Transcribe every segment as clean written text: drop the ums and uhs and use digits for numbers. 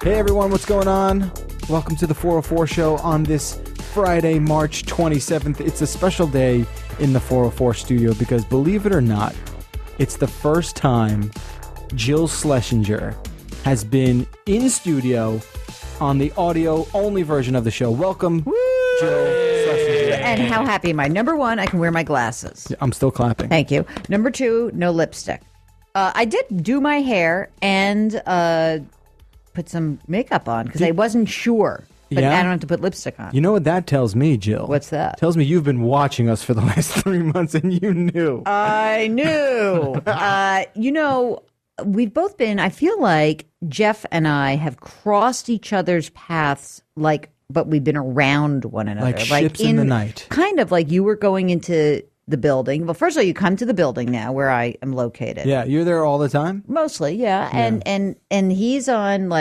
Hey everyone, what's going on? Welcome to the 404 show on this Friday, March 27th. It's a special day in the 404 studio because, believe it or not, it's the first time Jill Schlesinger has been in studio on the audio-only version of the show. Welcome, Jill Schlesinger. And how happy am I? Number one, I can wear my glasses. I'm still clapping. Thank you. Number two, no lipstick. I did do my hair and put some makeup on because I wasn't sure. But Yeah? I don't have to put lipstick on. You know what that tells me, Jill? What's that? Tells me you've been watching us for the last 3 months and you knew. I knew. We've both been, I feel like Jeff and I have crossed each other's paths, but we've been around one another. Like ships in the night. Kind of like you were going into the building. Well, first of all, you come to the building now where I am located. Yeah, you're there all the time? Mostly, yeah. And he's on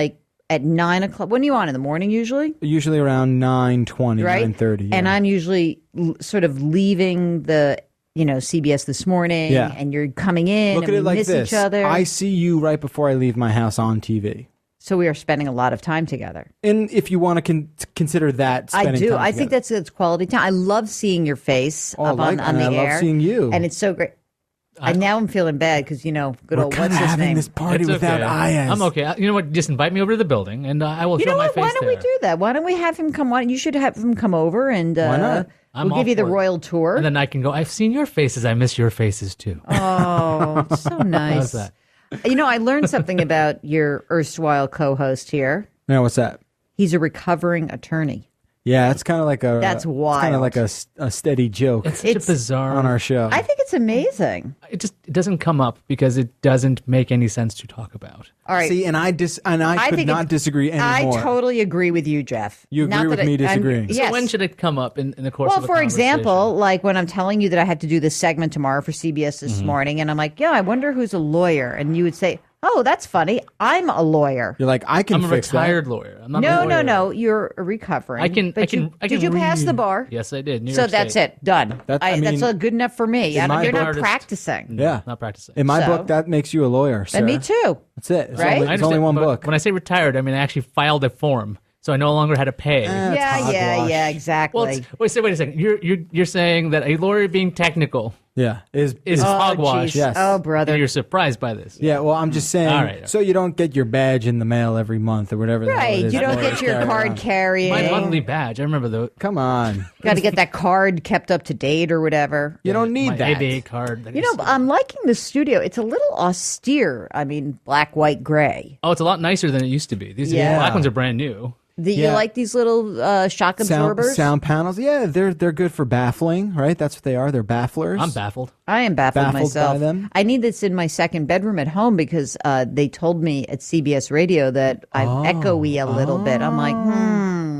at 9 o'clock. When are you on in the morning usually? Usually around 9:20, Right? 9:30. And I'm usually sort of leaving the CBS This Morning, Yeah. and you're coming in. Look and at it we like miss this. each other. I see you right before I leave my house on TV. So we are spending a lot of time together. And if you want to consider that spending I do. time I think together. that's quality time. I love seeing your face up on the and I air. love seeing you. And it's so great. And now I'm feeling bad because, good We're old, kind what's of his having name? this party It's without okay. Ayaz. I'm okay. You know what? Just invite me over to the building, and I will You show know my what? face Why don't we there. do that? Why don't we have him come? Why don't you should have him come over and Why not? I'm we'll all give you the for it. royal tour. And then I can go, I've seen your faces. I miss your faces, too. Oh, so nice. How's that? I learned something about your erstwhile co-host here. Now, what's that? He's a recovering attorney. Yeah, it's kind of like a. That's It's kind of wild. like a steady joke It's such a bizarre. on our show. I think it's amazing. It doesn't come up because it doesn't make any sense to talk about. All right. See, and I could think not disagree anymore. I totally agree with you, Jeff. You agree Not with that me disagreeing. Yes. So when should it come up in the course Well, of a for example, conversation? like when I'm telling you that I have to do this segment tomorrow for CBS This Mm-hmm. Morning, and I'm like, yeah, I wonder who's a lawyer. And you would say, oh, that's funny. I'm a lawyer. You're like, I can I'm a fix retired lawyer. I'm not a No, lawyer. no. You're a recovering. I can. But I can. did you pass the bar? Yes, I did. New So York that's State. it. Done. That- I That's mean, good enough for me. in my You're not artist- practicing. that. Yeah. Not practicing. In my So? book, that makes you a lawyer, sir. And me too. That's it. It's Right? only, I it's only understand, one but book. When I say retired, I mean I actually filed a form, so I no longer had to pay. That's hogwash. Yeah, exactly. Well, wait a second. You're saying that a lawyer being technical Yeah. is oh, hogwash. geez. Yes. Oh, brother. And you're surprised by this. Yeah, well, I'm just saying, All right. so you don't get your badge in the mail every month or whatever. the hell it Right. is You don't lawyers get your carry card around. carrying. My monthly badge. I remember the Come on. Got to get that card kept up to date or whatever. You don't need my that. ABA card. I'm liking the studio. It's a little austere. I mean, black, white, gray. Oh, it's a lot nicer than it used to be. These Yeah. black ones are brand new. You Yeah. like these little shock absorbers? Sound panels. Yeah, they're good for baffling, right? That's what they are. They're bafflers. I'm baffled. I am baffled Baffled myself. by them? I need this in my second bedroom at home because they told me at CBS Radio that I'm echoey a little bit. I'm like,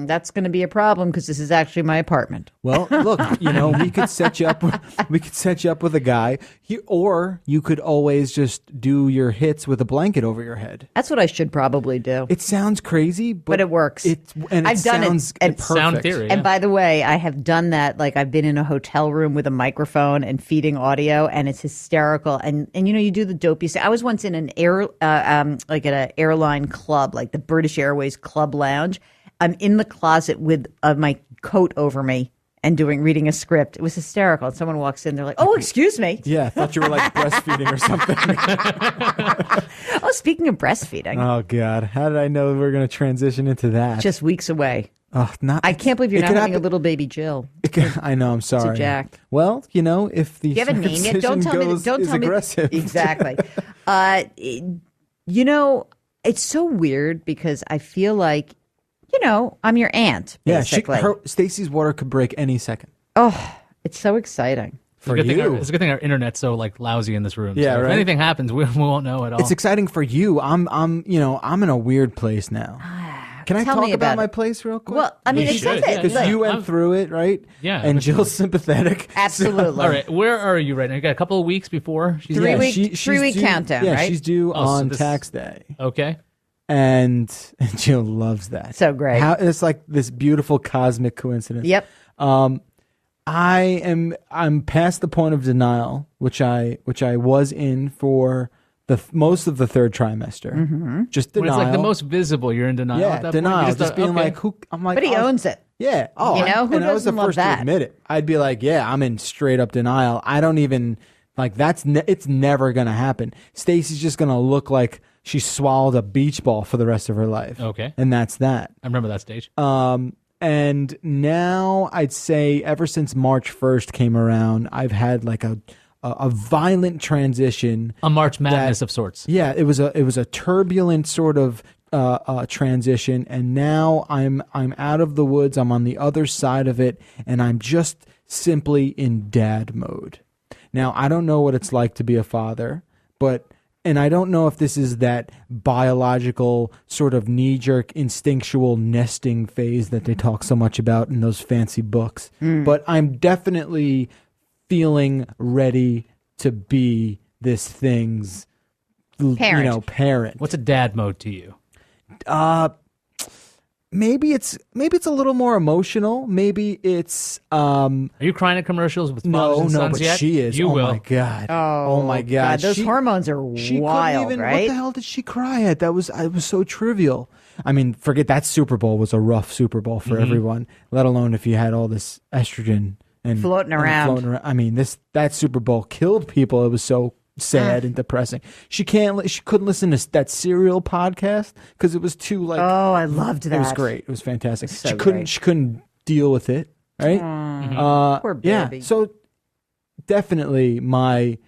that's going to be a problem because this is actually my apartment. Well, look, we could set you up. We could set you up with a guy, or you could always just do your hits with a blanket over your head. That's what I should probably do. It sounds crazy, but it works. I've done it. sounds And- perfect. Sound theory. And yeah. by the way, I have done that. Like I've been in a hotel room with a microphone and feeding audio, and it's hysterical. And you do the dopey. I was once in an like at an airline club, like the British Airways Club Lounge. I'm in the closet with my coat over me and reading a script. It was hysterical. And someone walks in, they're like, "Oh, excuse me." Yeah, I thought you were like breastfeeding or something. Oh, speaking of breastfeeding, Oh God, how did I know we were going to transition into that? just weeks away. oh, not. I can't believe you're it not could having a happen- little baby Jill. I know. I'm sorry. Jack. Well, if the Do you have a name yet? Don't tell me. Don't is tell me. aggressive. Exactly. It's so weird because I feel like, I'm your aunt. Yeah, Basically. Stacy's water could break any second. Oh, it's so exciting. For It's a good thing you, it's a good thing our internet's so lousy in this room. Yeah, so if right. anything happens, we won't know at all. it's exciting for you. I'm in a weird place now. Can I Tell talk me about about my it. place real quick? Well, I mean, You it's should, not yeah, that. because yeah. you went I'm- through it, right? Yeah. And Jill's sympathetic. Absolutely. all right, where are you right now? You got a couple of weeks before she's 3 Yeah, week- she's 3 week due- countdown, Yeah, right? she's due Oh, so on this- tax day, Okay. and Jill loves that. So great. It's like this beautiful cosmic coincidence. Yep. I'm past the point of denial, which I was in for most of the third trimester. Just When denial. it's like the most visible, you're in denial. Yeah, at that denial. Point. Just being okay. like, who? I'm like, But he owns it. Yeah. Oh, You know, who and I was the doesn't love first that? to admit it. I'd be like, yeah, I'm in straight up denial. I don't even like it's never gonna happen. Stacy's just gonna look like she swallowed a beach ball for the rest of her life. Okay. And that's that. I remember that stage. And now I'd say ever since March 1st came around, I've had like a violent transition. A March Madness of sorts. Yeah, it was a turbulent sort of transition, and now I'm out of the woods. I'm on the other side of it, and I'm just simply in dad mode. Now, I don't know what it's like to be a father, and I don't know if this is that biological sort of knee-jerk instinctual nesting phase that they talk so much about in those fancy books. But I'm definitely feeling ready to be this thing's parent. What's a dad mode to you? Maybe it's a little more emotional. Maybe it's Are you crying at commercials with fathers and sons but yet? she is. You oh will. my god. Oh my god. Those hormones are She wild, couldn't even, right? What the hell did she cry at? It was so trivial. I mean, forget that Super Bowl was a rough Super Bowl for everyone, let alone if you had all this estrogen and Floating around. I mean, that Super Bowl killed people. It was so sad and depressing. She couldn't listen to that Serial podcast because it was too like. Oh, I loved that. It was great. It was fantastic. So She couldn't deal with it. Right. Poor baby. Yeah. So definitely my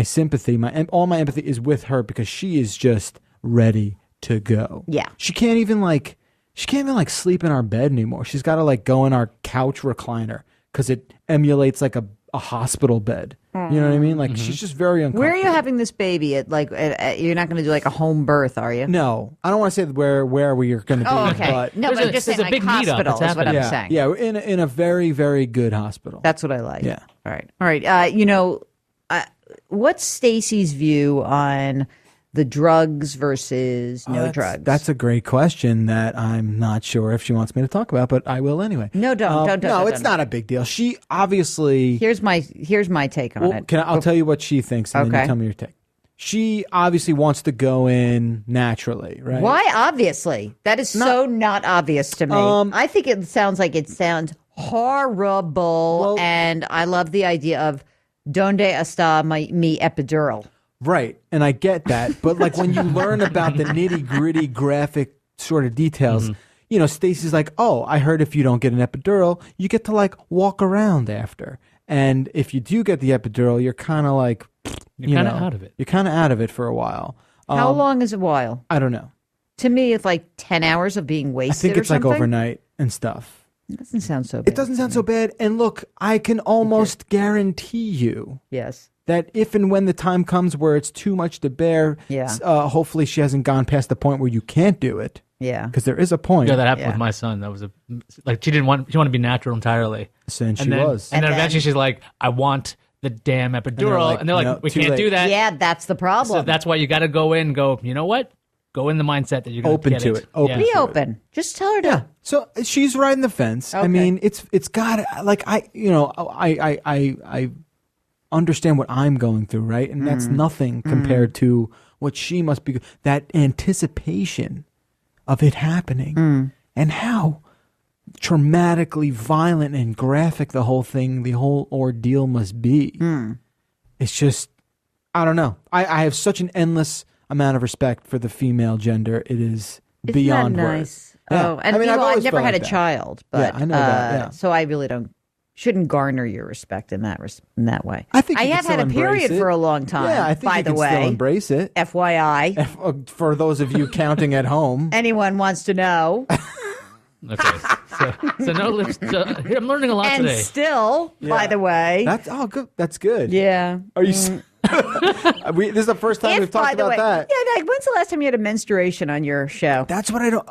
sympathy, all my empathy is with her because she is just ready to go. Yeah. She can't even sleep in our bed anymore. She's got to like go in our couch recliner because it emulates like a hospital bed. You know what I mean? Like she's just very uncomfortable. Where are you having this baby? You're not going to do like a home birth, are you? No, I don't want to say where we're going to be. Oh, okay. But No, but I'm just saying there's a like big meetup hospital that's is what happening. I'm saying. Yeah, in a very, very good hospital. That's what I like. Yeah. All right. What's Stacy's view on the drugs versus no drugs? That's a great question that I'm not sure if she wants me to talk about, but I will anyway. No, don't. No, it's not a big deal. She obviously. Here's my take on it. I'll tell you what she thinks, and then Okay. you tell me your take. She obviously wants to go in naturally, right? Why? Obviously, that is so not obvious to me. I think it sounds horrible, Well- and I love the idea of donde está mi epidural. Right, and I get that, but like when you learn about the nitty gritty graphic sort of details, Stacy's like, "Oh, I heard if you don't get an epidural, you get to like walk around after, and if you do get the epidural, you're kind of like, You're kind of out of it. You're kind of out of it for a while. How long is a while? I don't know. To me, it's like 10 hours of being I wasted. think it's or like something. overnight and stuff. It doesn't sound so bad. It doesn't sound so bad. And look, I can almost guarantee you Yes. that if and when the time comes where it's too much to bear, Yeah. Hopefully she hasn't gone past the point where you can't do it. Yeah. Because there is a point. Yeah, that happened Yeah. with my son. That was she wanted to be natural entirely. And she then, was. And then And eventually she's like, I want the damn epidural. like, And they're like, no, we too can't late. do that. Yeah, that's the problem. So that's why you got to go in and go, you know what? Go in the mindset that you're going Open get to it. Open Be to it. open. Just tell her to. Yeah. So she's riding the fence. I Okay. mean, it's got like I understand what I'm going through, right? And that's nothing compared to what she must be. That anticipation of it happening and how traumatically violent and graphic the whole ordeal must be. It's just, I don't know. I have such an endless amount of respect for the female gender. It is Isn't beyond that words. nice? Yeah. Oh, and I mean, I've always never felt had like a that. child, but Yeah, I know that, yeah. so I really shouldn't garner your respect in that way. I think I you can have had still a period embrace it. for a long time. Yeah, I think by you the can way, still embrace it. FYI, For those of you counting at home, anyone wants to know, Okay. So no lips. I'm learning a lot and today. still, by the way, that's good. That's good. yeah. Are you? This is the first time we've talked by the about way, that. yeah, like, when's the last time you had a menstruation on your show? That's what I don't.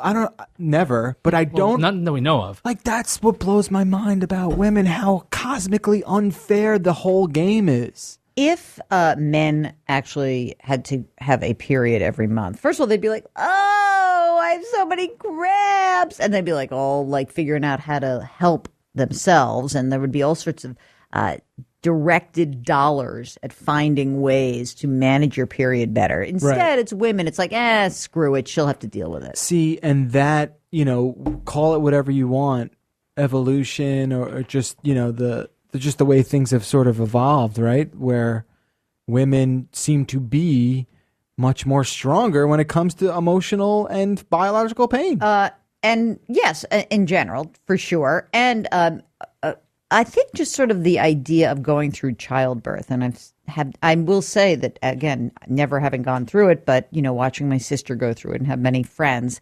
Never. But I don't. Nothing that we know of. Like that's what blows my mind about women. How cosmically unfair the whole game is. If men actually had to have a period every month, first of all, they'd be like, "Oh, I have so many cramps," and they'd be like, all like figuring out how to help themselves, and there would be all sorts of directed dollars at finding ways to manage your period better. Instead, it's women. It's like, screw it. She'll have to deal with it. See, and that, call it whatever you want, evolution or just, just the way things have sort of evolved, right? Where women seem to be much more stronger when it comes to emotional and biological pain. And yes, in general, for sure. And I think just sort of the idea of going through childbirth, and I will say that, again, never having gone through it, but, watching my sister go through it and have many friends,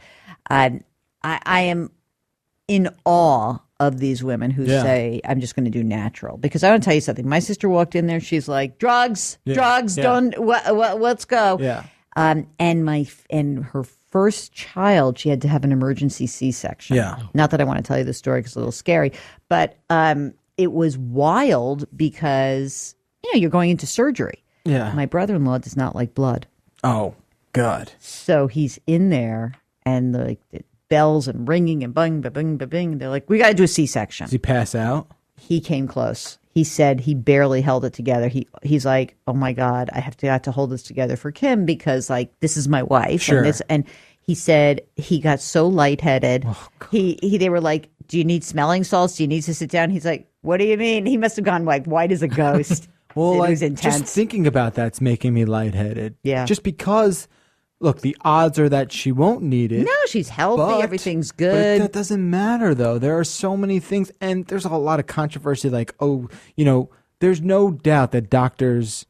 I am in awe of these women who say, I'm just going to do natural. Because I want to tell you something. My sister walked in there. She's like, drugs, don't, let's go. Yeah. And her first child, she had to have an emergency C-section. Yeah. Not that I want to tell you the story because it's a little scary, but it was wild because, you're going into surgery. Yeah. My brother-in-law does not like blood. Oh, God. So he's in there and the bells and ringing and bing, bing, bing, bing. They're like, we got to do a C-section. Does he pass out? He came close. He said he barely held it together. He's like, oh my God, I have to hold this together for Kim because this is my wife. Sure. And he said he got so lightheaded. Oh, they were like, do you need smelling salts? Do you need to sit down? He's like, what do you mean? He must have gone white as a ghost. Well, it was intense. Just thinking about that's making me lightheaded. Yeah. Just because, look, the odds are that she won't need it. No, she's healthy. Everything's good. But that doesn't matter, though. There are so many things, and there's a lot of controversy. Like, there's no doubt that doctors,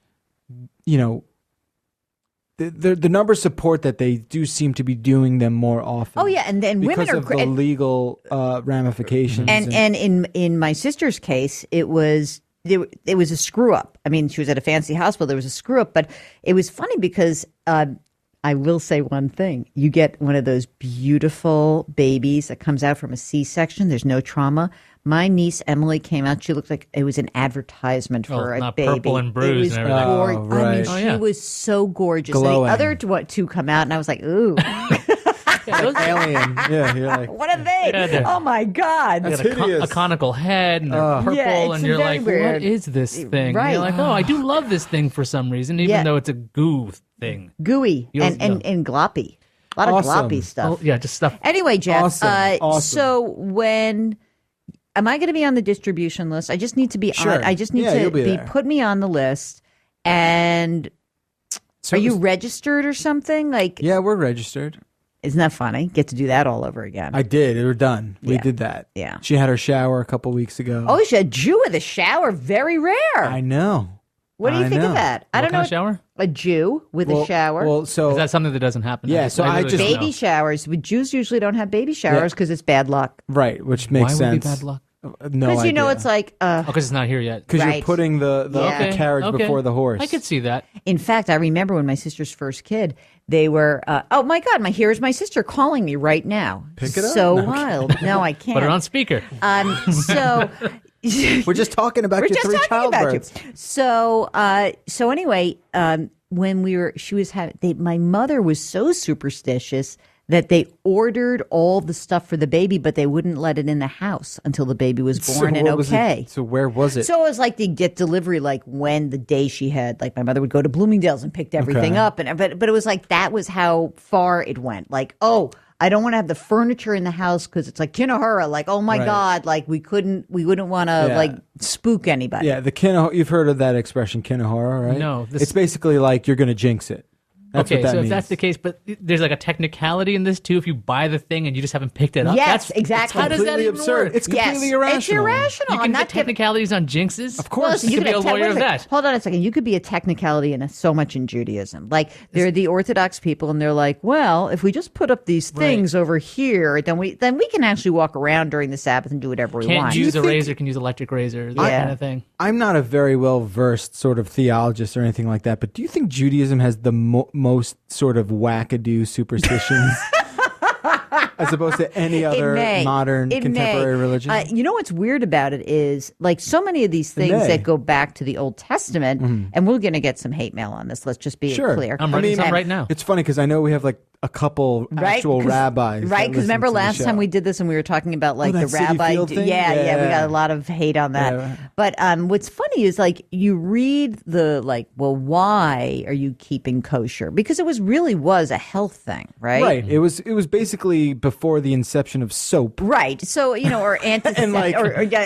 the numbers support that they do seem to be doing them more often. Oh yeah, and then women are because of the legal ramifications. And in my sister's case, it was a screw up. I mean, she was at a fancy hospital. There was a screw up, but it was funny because I will say one thing: you get one of those beautiful babies that comes out from a C-section. There's no trauma. My niece Emily came out. She looked like it was an advertisement for a not baby. Purple and bruised and everything. Oh, right. I mean, she was so gorgeous. Glowing. And the other two come out, and I was like, ooh. Alien. Yeah, you're like, what are they? Yeah, oh my God. That's They got hideous. a conical head and they're purple, Yeah, and you're very like, weird. what is this thing? Right. And you're like, oh, I do love this thing for some reason, even though it's a goo thing. Gooey and gloppy. A lot of Awesome. gloppy stuff. Oh, yeah, just stuff. Anyway, Jeff, Awesome. So am I going to be on the distribution list? I just need to be Sure. on. I just need Yeah, to you'll be there. put me on the list. And So are you registered or something? Yeah, we're registered. Isn't that funny? Get to do that all over again. I did. We're done. We Yeah. did that. Yeah. She had her shower a couple weeks ago. Oh, she's a Jew with a shower. Very rare. I know. What do you think of that? I What don't know. kind of shower? A Jew with a shower. Well, so Is that something that doesn't happen? Yeah, so I really just- don't know. Baby showers. Jews usually don't have baby showers because it's bad luck. right, which makes Why would it sense. be bad luck? No Because idea. it's like. Oh, because it's not here yet. because Right. you're putting the Yeah. carriage Okay. before the horse. I could see that. In fact, I remember when my sister's first kid, they were. Oh my God! Here's my sister calling me right now. Pick it up. So No, wild. No, I can't. Put it on speaker. So. We're just talking about We're your just three talking about childbirths. you. So anyway, when she was having, my mother was so superstitious that they ordered all the stuff for the baby, but they wouldn't let it in the house until the baby was born and what was it- okay. So where was it? So it was like they get delivery, like when the day she had, like my mother would go to Bloomingdale's and picked everything Okay. up, but it was like that was how far it went. Like, oh, I don't want to have the furniture in the house because it's like Kinahura. Like, oh my Right. God, like we wouldn't want to Yeah. like spook anybody. Yeah, the Kinahora. You've heard of that expression, Kinahora, right? No, this- It's basically like you're going to jinx it. That's okay, what that so means. if that's the case, but there's like a technicality in this too. If you buy the thing and you just haven't picked it up, Yes, that's exactly. How does that completely even absurd. work? It's completely Yes, irrational. It's irrational. You I'm can not get technicalities on jinxes. Of course. you could be a lawyer of that. Hold on a second. You could be a technicality in so much in Judaism. Like they're the Orthodox people, and they're like, well, if we just put up these things over here, then we can actually walk around during the Sabbath and do whatever we Can't want. use a think- razor, can use electric razor, that Yeah. kind of thing. I'm not a very well versed sort of theologist or anything like that, but do you think Judaism has the most sort of wackadoo superstitions as opposed to any other modern contemporary religion? You know what's weird about it is like so many of these things may. that go back to the Old Testament, and we're going to get some hate mail on this. Let's just be Sure. clear. I'm writing some And- right now. It's funny because I know we have like a couple Right, actual rabbis. Right, that because remember listen to the last time show. we did this and we were talking about like the that Citi rabbi. Field thing? Yeah, we Yeah. got a lot of hate on that. Yeah. But what's funny is like you read the like, well, why are you keeping kosher? Because it was a health thing, right? Right. It was basically before the inception of soap. Right. So, or like-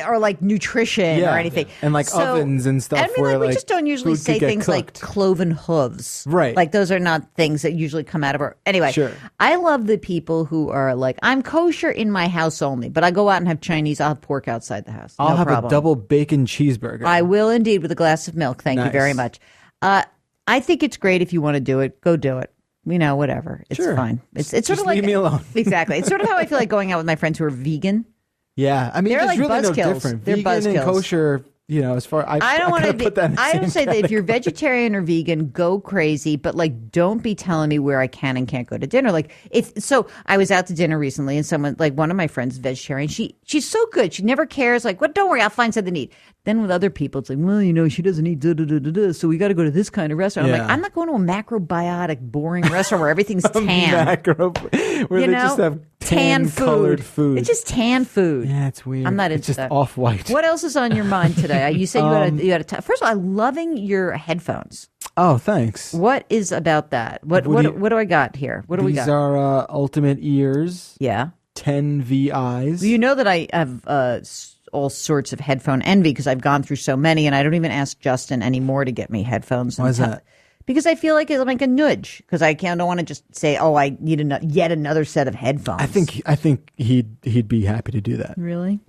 or like nutrition or anything. And like So- ovens and stuff. I mean, where, we just don't usually food could say get things like cooked. cloven hooves. Right. Like those are not things that usually come out of our. Anyway, Sure. I love the people who are like, I'm kosher in my house only, but I go out and have Chinese. I'll have pork outside the house. I'll No have problem. a double bacon cheeseburger. I will indeed with a glass of milk. Thank you Nice. very much. I think it's great if you want to do it. Go do it. Whatever. It's Sure. fine. It's sort Just of like leave me alone. Exactly. It's sort of how I feel like going out with my friends who are vegan. Yeah, I mean, They're there's like really no buzzkills. different. They're Vegan and buzzkills. kosher, as far I don't want to put that in the I same don't say that if you're category. vegetarian or vegan, go crazy, but like don't be telling me where I can and can't go to dinner. Like so I was out to dinner recently and someone like one of my friends is vegetarian. She's so good. She never cares. Like, what? Don't worry, I'll find something to eat. Then with other people, it's like, well, she doesn't eat so we got to go to this kind of restaurant. I'm Yeah. like, I'm not going to a macrobiotic, boring restaurant where everything's tan. Macro, where they just have tan colored food. It's just tan food. Yeah, it's weird. I'm not It's into just that. off white. What else is on your mind today? You said you had a first of all, I'm loving your headphones. Oh, thanks. What is about that? What do I got here? What do we These got? are Ultimate Ears Yeah. 10 VIs. You know that I have all sorts of headphone envy because I've gone through so many, and I don't even ask Justin anymore to get me headphones. Why is that? Because I feel like it's like a nudge. Because I don't want to just say, "Oh, I need yet another set of headphones." I think he'd be happy to do that. Really.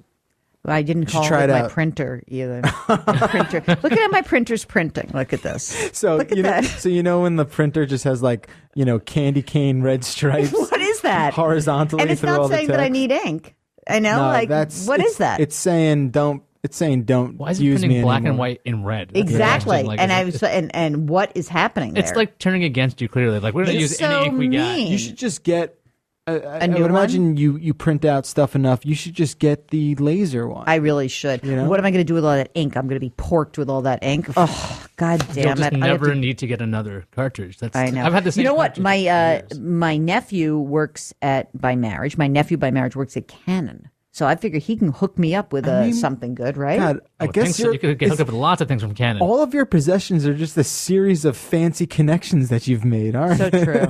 Well, I didn't call try it it my out. printer either. My printer. Look at how my printer's printing. Look at this. So Look at that. So when the printer just has like candy cane red stripes. What is that? Horizontally And it's through all not the saying that I text? need ink. I know. No, What is that? It's saying don't. It's saying don't Why is it use me printing black anymore. and white in red? That's the Exactly. question. Like, And is it- and what is happening there? it's like turning against you clearly. Like we're going to It's use so any ink we got. mean. You should just get. I new would one? imagine you print out stuff enough. You should just get the laser one. I really should. know? What am I going to do with all that ink? I'm going to be porked with all that ink. Oh, God You'll damn just it! I have never to- need to get another cartridge. That's I know. I've had the same. You know what? cartridge My for years. my nephew works by marriage. My nephew by marriage works at Canon. So I figure he can hook me up with mean, something good, right? God, I would think guess so. You could get hooked up with lots of things from Canon. all of your possessions are just a series of fancy connections that you've made, aren't So they? true.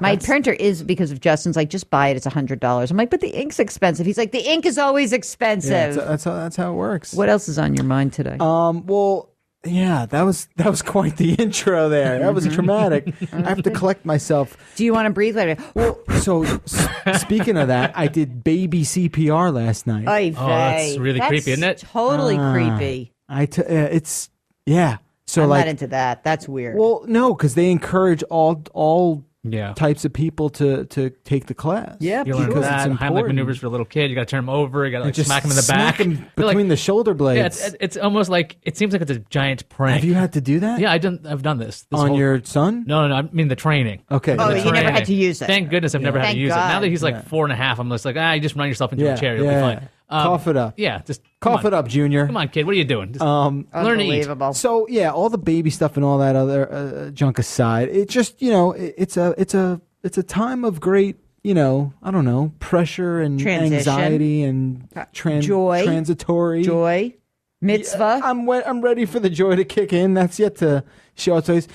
My printer is because of Justin's like, just buy it. It's $100. I'm like, but the ink's expensive. He's like, the ink is always expensive. Yeah, that's how it works. What else is on your mind today? Well, yeah, that was quite the intro there. That was dramatic. I have to collect myself. Do you want to breathe later? Well, so speaking of that, I did baby CPR last night. Oy that's vey. really creepy, isn't it? Totally creepy. It's yeah. So I'm like, not into that. That's weird. well, no, because they encourage all Yeah. types of people to take the class. Yeah, You learn because that it's Heimlich important. maneuvers for a little kid. You got to turn him over. You got to like Just smack him in the back. him They're between like, the shoulder yeah, blades. it's almost like it seems like it's a giant prank. Have you had to do that? Yeah, I've done this On whole- your son? No. I mean the training. Okay. Oh, The you never had training. to use it. Thank goodness I've never had Thank to use it. Now God. that he's like 4.5, I'm just like, you just run yourself into Yeah, a chair. You'll yeah. be fine. Cough it up. Yeah, just Cough it up, Junior. Come on, kid. What are you doing? Just learn to eat. Unbelievable. So yeah, all the baby stuff and all that other junk aside, it just it's a time of great I don't know, pressure and Transition. anxiety and Joy. transitory Joy, mitzvah. I'm ready for the joy to kick in. That's yet to show its face.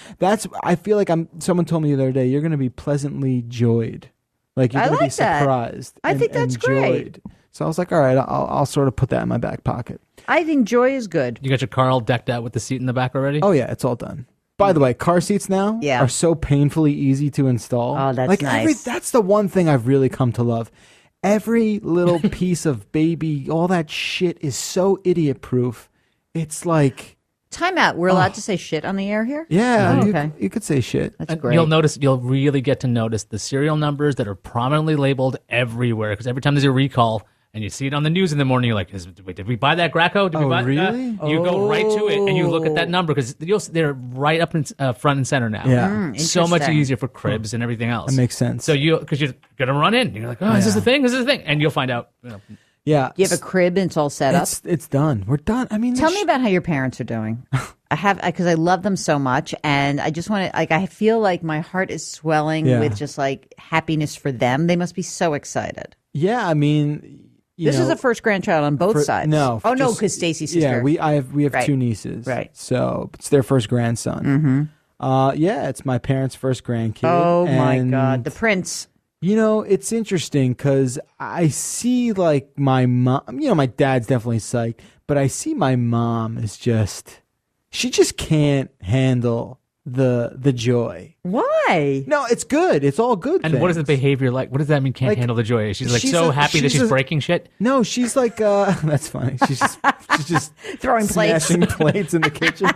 I feel like someone told me the other day, you're going to be pleasantly joyed. Like you're I going to be like that. surprised. I think that's great. joyed. So I was like, all right, I'll sort of put that in my back pocket. I think joy is good. You got your car all decked out with the seat in the back already? Oh yeah, it's all done. By the way, car seats now Yeah. are so painfully easy to install. Oh, that's like nice. that's the one thing I've really come to love. Every little piece of baby, all that shit is so idiot proof. It's like, Time out. We're allowed to say shit on the air here? yeah, Oh, you, okay. you could say shit. That's And great. you'll really get to notice the serial numbers that are prominently labeled everywhere. Because every time there's a recall and you see it on the news in the morning, you're like, wait, did we buy that Graco? Did we Oh, buy really? You go right to it and you look at that number because they're right up in front and center now. Yeah. So much Interesting. easier for cribs and everything else. That makes sense. So because you're gonna run in, and you're like, oh, is this a thing? Is this a thing? And you'll find out. Yeah. You have a crib and it's all set up. It's done. We're done. I mean, Tell me about how your parents are doing. Because I love them so much, and I just want to, like, I feel like my heart is swelling with just like happiness for them. They must be so excited. Yeah, I mean, this is a first grandchild on both sides. No, oh no, because Stacy's sister. Yeah, we have Right. 2 nieces. Right. So it's their first grandson. Yeah, it's my parents' first grandkid. Oh my and, God, the prince. You know, it's interesting because I see like my mom. You know, my dad's definitely psyched, but I see my mom is just. She just can't handle the joy. Why? No, it's good. It's all good. And what is the behavior like? What does that mean? Can't handle the joy? She's like so happy that she's breaking shit. No, she's like that's funny. She's just throwing smashing plates in the kitchen.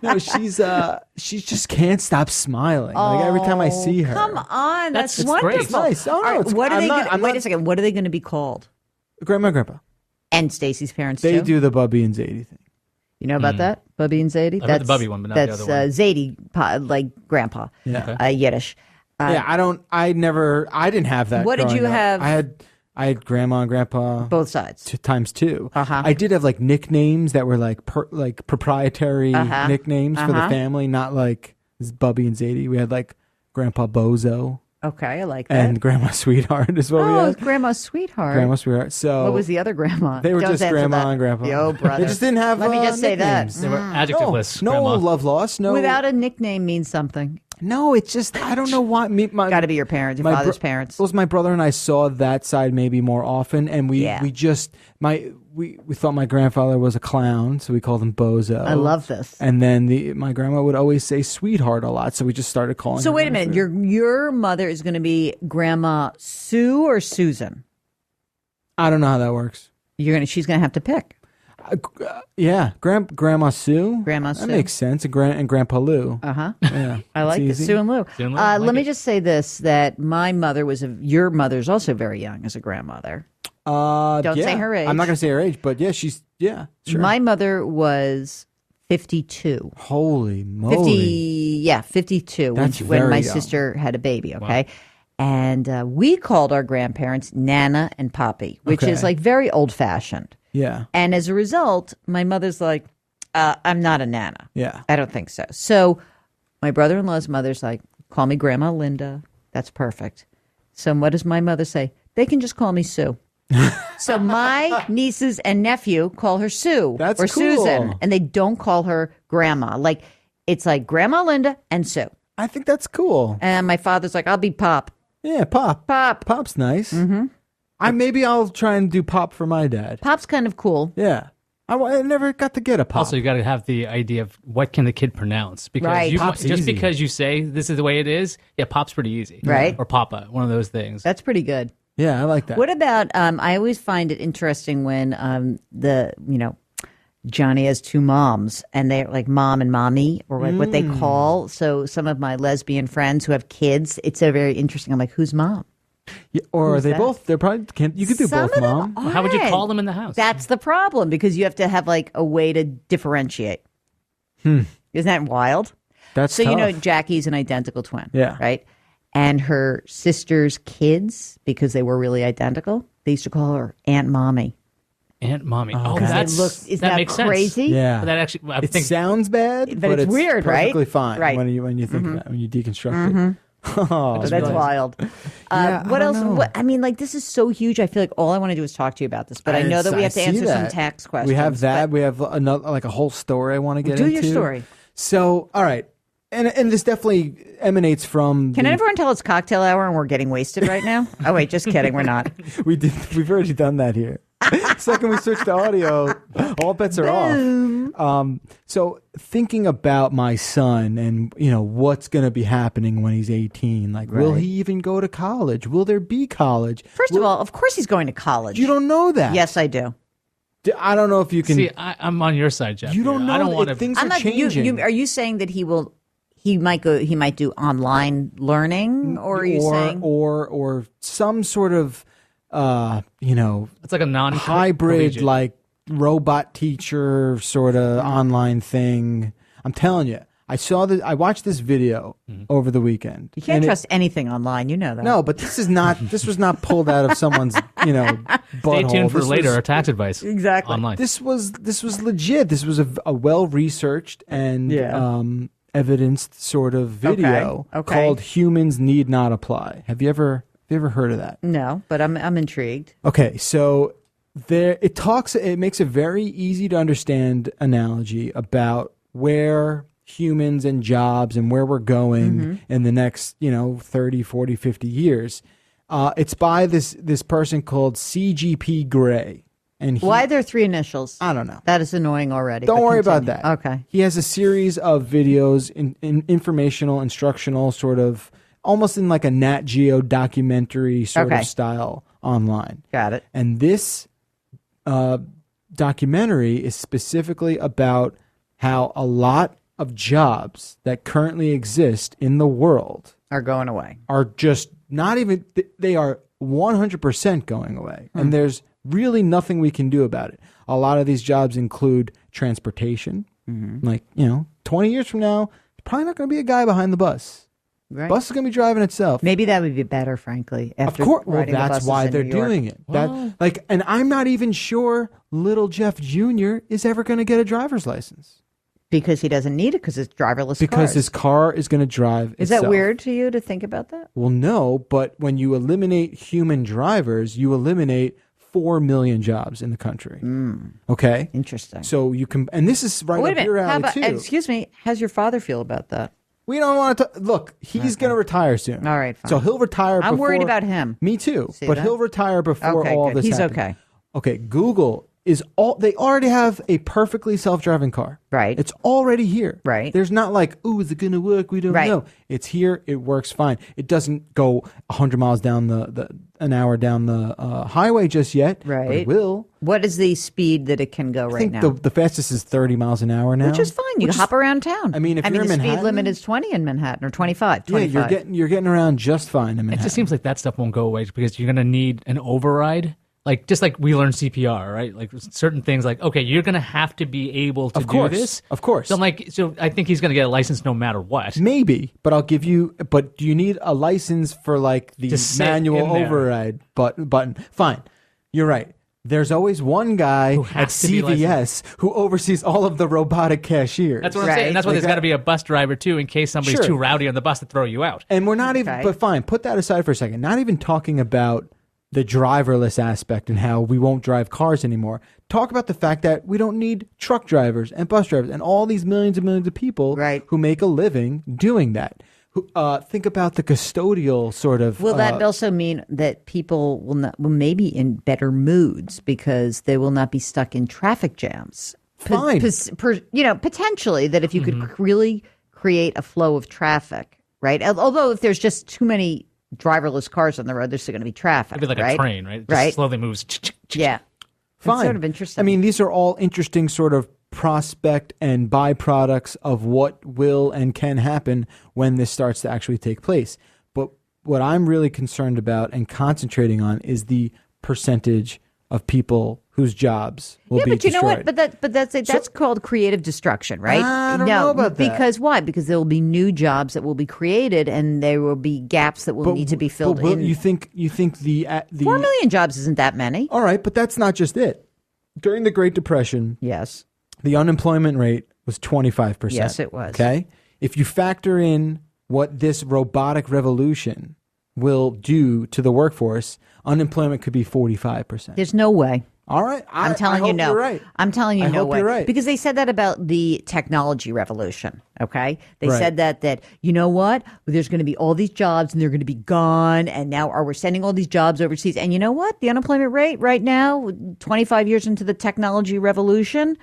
No, she just can't stop smiling. Like every time I see her. Come on, that's great. wonderful. It's nice. Oh, no, All right, it's- what are I'm they? not- Wait a second. What are they going to be called? Grandma and Grandpa. And Stacy's parents They too. do the Bubby and Zadie thing. You know about that, Bubby and Zadie? I've heard the Bubby one, but not the that's other one. Zadie, like grandpa. Yeah. Yiddish. Yeah, I didn't have that. What did you growing up. have? I had grandma and grandpa Both sides. times 2. Uh-huh. I did have like nicknames that were like proprietary nicknames for the family, not like Bubby and Zadie. We had like Grandpa Bozo Okay, I like that. and Grandma Sweetheart is what we oh, had. Grandma's sweetheart. Grandma Sweetheart. So What was the other grandma? They were Don't just answer Grandma that. and Grandpa. Yo, brother. They just didn't have. Let me just say that. nicknames. They were adjectiveless. No grandma. love lost. No, Without a nickname means something. no. It's just I don't know why. Got to be your parents, your my father's parents. Well, my brother and I saw that side maybe more often, and we just we thought my grandfather was a clown, so we called him Bozo. I love this. And then my grandma would always say sweetheart a lot, so we just started calling. So her wait a minute, your mother is going to be Grandma Sue or Susan? I don't know how that works. She's going to have to pick. Yeah, Grandma Sue. Grandma That Sue. makes sense. And Grandpa Lou. Uh-huh. Yeah, I like it's this. easy. Sue and Lou. Sue and Lou, I like let me it. just say this, that my mother your mother's also very young as a grandmother. Don't say her age. I'm not going to say her age, but yeah, she's sure. My mother was 52. Holy moly! 52 That's when very my young. sister had a baby, okay? And we called our grandparents Nana and Poppy, which is Okay. like very old-fashioned. Yeah, And as a result, my mother's like, I'm not a Nana. yeah. I don't think so. So my brother-in-law's mother's like, call me Grandma Linda. That's perfect. So what does my mother say? They can just call me Sue. So my nieces and nephew call her Sue That's or cool. Susan, and they don't call her Grandma. Like it's like Grandma Linda and Sue. I think that's cool. And my father's like, I'll be Pop. Yeah, Pop. Pop. Pop's nice. Mm-hmm. Maybe I'll try and do Pop for my dad. Pop's kind of cool. Yeah. I never got to get a Pop. Also, you got to have the idea of what can the kid pronounce, because Right. Pop's just easy. because you say this is the way it is, yeah, Pop's pretty easy, Right. Or Papa, one of those things. That's pretty good. Yeah, I like that. What about? I always find it interesting when Johnny has 2 moms, and they're like mom and mommy, or like what they call. So some of my lesbian friends who have kids, it's so very interesting. I'm like, who's mom? Yeah, or are Who's they that? both? They're probably can't. You could do Some both, of them Mom. aren't. How would you call them in the house? That's the problem, because you have to have like a way to differentiate. Isn't that wild? That's So tough. you know, Jackie's an identical twin. Yeah. Right. And her sister's kids, because they were really identical, they used to call her Aunt Mommy. Aunt Mommy. Oh, Okay. that's Isn't that that makes sense. crazy? Yeah. But that actually, I It think sounds bad, But it's weird, right? perfectly fine Right. when you think about it, when you deconstruct it. Oh, That's man. wild. Yeah, What I else? don't know. I mean, like, this is so huge. I feel like all I want to do is talk to you about this, but I know that we have to see answer some that. tax questions. We have that. but We have another, like a whole story I want to get Do into. your story. So, all right. And this definitely emanates from. Can everyone tell it's cocktail hour and we're getting wasted right now? Oh, wait, just kidding. We're not. We've already done that here. Second we switch to audio, all bets are off. So thinking about my son and what's going to be happening when he's 18, like will he even go to college? Will there be college? First of all, of course he's going to college. You don't know that. Yes, I do. I don't know if you can. See, I'm on your side, Jeff. you don't here. know. I don't want to. Things I'm are not. changing. Are you saying that he might do online learning, or are you saying or some sort of It's like a hybrid, like robot teacher sort of online thing. I'm telling you, I watched this video over the weekend. You can't trust anything online. You know that. No, but this was not pulled out of someone's, butthole. Stay tuned for later or tax advice. Exactly. Online. This was legit. This was a well-researched and evidenced sort of video called "Humans Need Not Apply." Have you ever heard of that? No, but I'm intrigued. Okay, so it makes a very easy to understand analogy about where humans and jobs and where we're going in the next 30, 40, 50 years. It's by this person called CGP Grey. And why are there 3 initials? I don't know. That is annoying already. Don't worry about that. Okay. He has a series of videos in informational, instructional, sort of almost in like a Nat Geo documentary sort of style online. Got it. And this documentary is specifically about how a lot of jobs that currently exist in the world are going away. Are just not even, they are 100% going away. And there's really nothing we can do about it. A lot of these jobs include transportation. Like, 20 years from now, there's probably not going to be a guy behind the bus. Right. Bus is going to be driving itself. Maybe that would be better, frankly. After of course. Well, riding the that's buses why in they're New York. doing it. And I'm not even sure little Jeff Jr. is ever going to get a driver's license. Because he doesn't need it because it's driverless Because cars. his car is going to drive Is itself. that weird to you to think about that? Well, no, but when you eliminate human drivers, you eliminate 4 million jobs in the country. Okay? Interesting. So you can, and this is right Wait a up your minute. alley, too. Excuse me. How's your father feel about that? We don't want to, look, he's going to retire soon. All right, fine. So he'll retire before. I'm worried about him. Me too. See but that? he'll retire before all good. this He's happens. okay. Okay, Google they already have a perfectly self-driving car. Right. It's already here. Right. There's not like, ooh, is it going to work? We don't know. It's here. It works fine. It doesn't go 100 miles down an hour down the highway just yet. Right. But it will. What is the speed that it can go I right think now? the fastest is 30 miles an hour now. Which is fine. You can hop around town. I mean, if you're in the Manhattan, speed limit is 20 in Manhattan or 25. Yeah, you're getting around just fine in Manhattan. It just seems like that stuff won't go away because you're going to need an override. Like, just like we learned CPR, right? Like certain things like, okay, you're going to have to be able to do this. Of course. So I think he's going to get a license no matter what. Maybe, but but do you need a license for like the manual override button? Fine. You're right. There's always one guy at CVS who oversees all of the robotic cashiers. That's what I'm saying. And that's why there's got to be a bus driver, too, in case somebody's too rowdy on the bus to throw you out. And we're not even, but fine, put that aside for a second. Not even talking about the driverless aspect and how we won't drive cars anymore. Talk about the fact that we don't need truck drivers and bus drivers and all these millions and millions of people who make a living doing that. Think about the custodial sort of. Will that also mean that people will maybe in better moods because they will not be stuck in traffic jams? Fine. Potentially that if you could really create a flow of traffic, right? Although if there's just too many driverless cars on the road, there's still going to be traffic. Maybe like a train, right? It just slowly moves. Yeah. Fine. It's sort of interesting. I mean, these are all interesting sort of prospect and byproducts of what will and can happen when this starts to actually take place. But what I'm really concerned about and concentrating on is the percentage of people whose jobs will be destroyed. Yeah, but you know what? That's called creative destruction, right? I don't know about that. Because why? Because there will be new jobs that will be created, and there will be gaps that will need to be filled in. You think the 4 million jobs isn't that many? All right, but that's not just it. During the Great Depression, yes, the unemployment rate was 25%. Yes, it was. Okay, if you factor in what this robotic revolution will do to the workforce, unemployment could be 45%. There's no way. All right. I'm telling you no. You're right. I'm telling you no way. You're right. Because they said that about the technology revolution, okay? They Right. said that you know what? There's going to be all these jobs and they're going to be gone, and now we're sending all these jobs overseas. And you know what? The unemployment rate right now, 25 years into the technology revolution,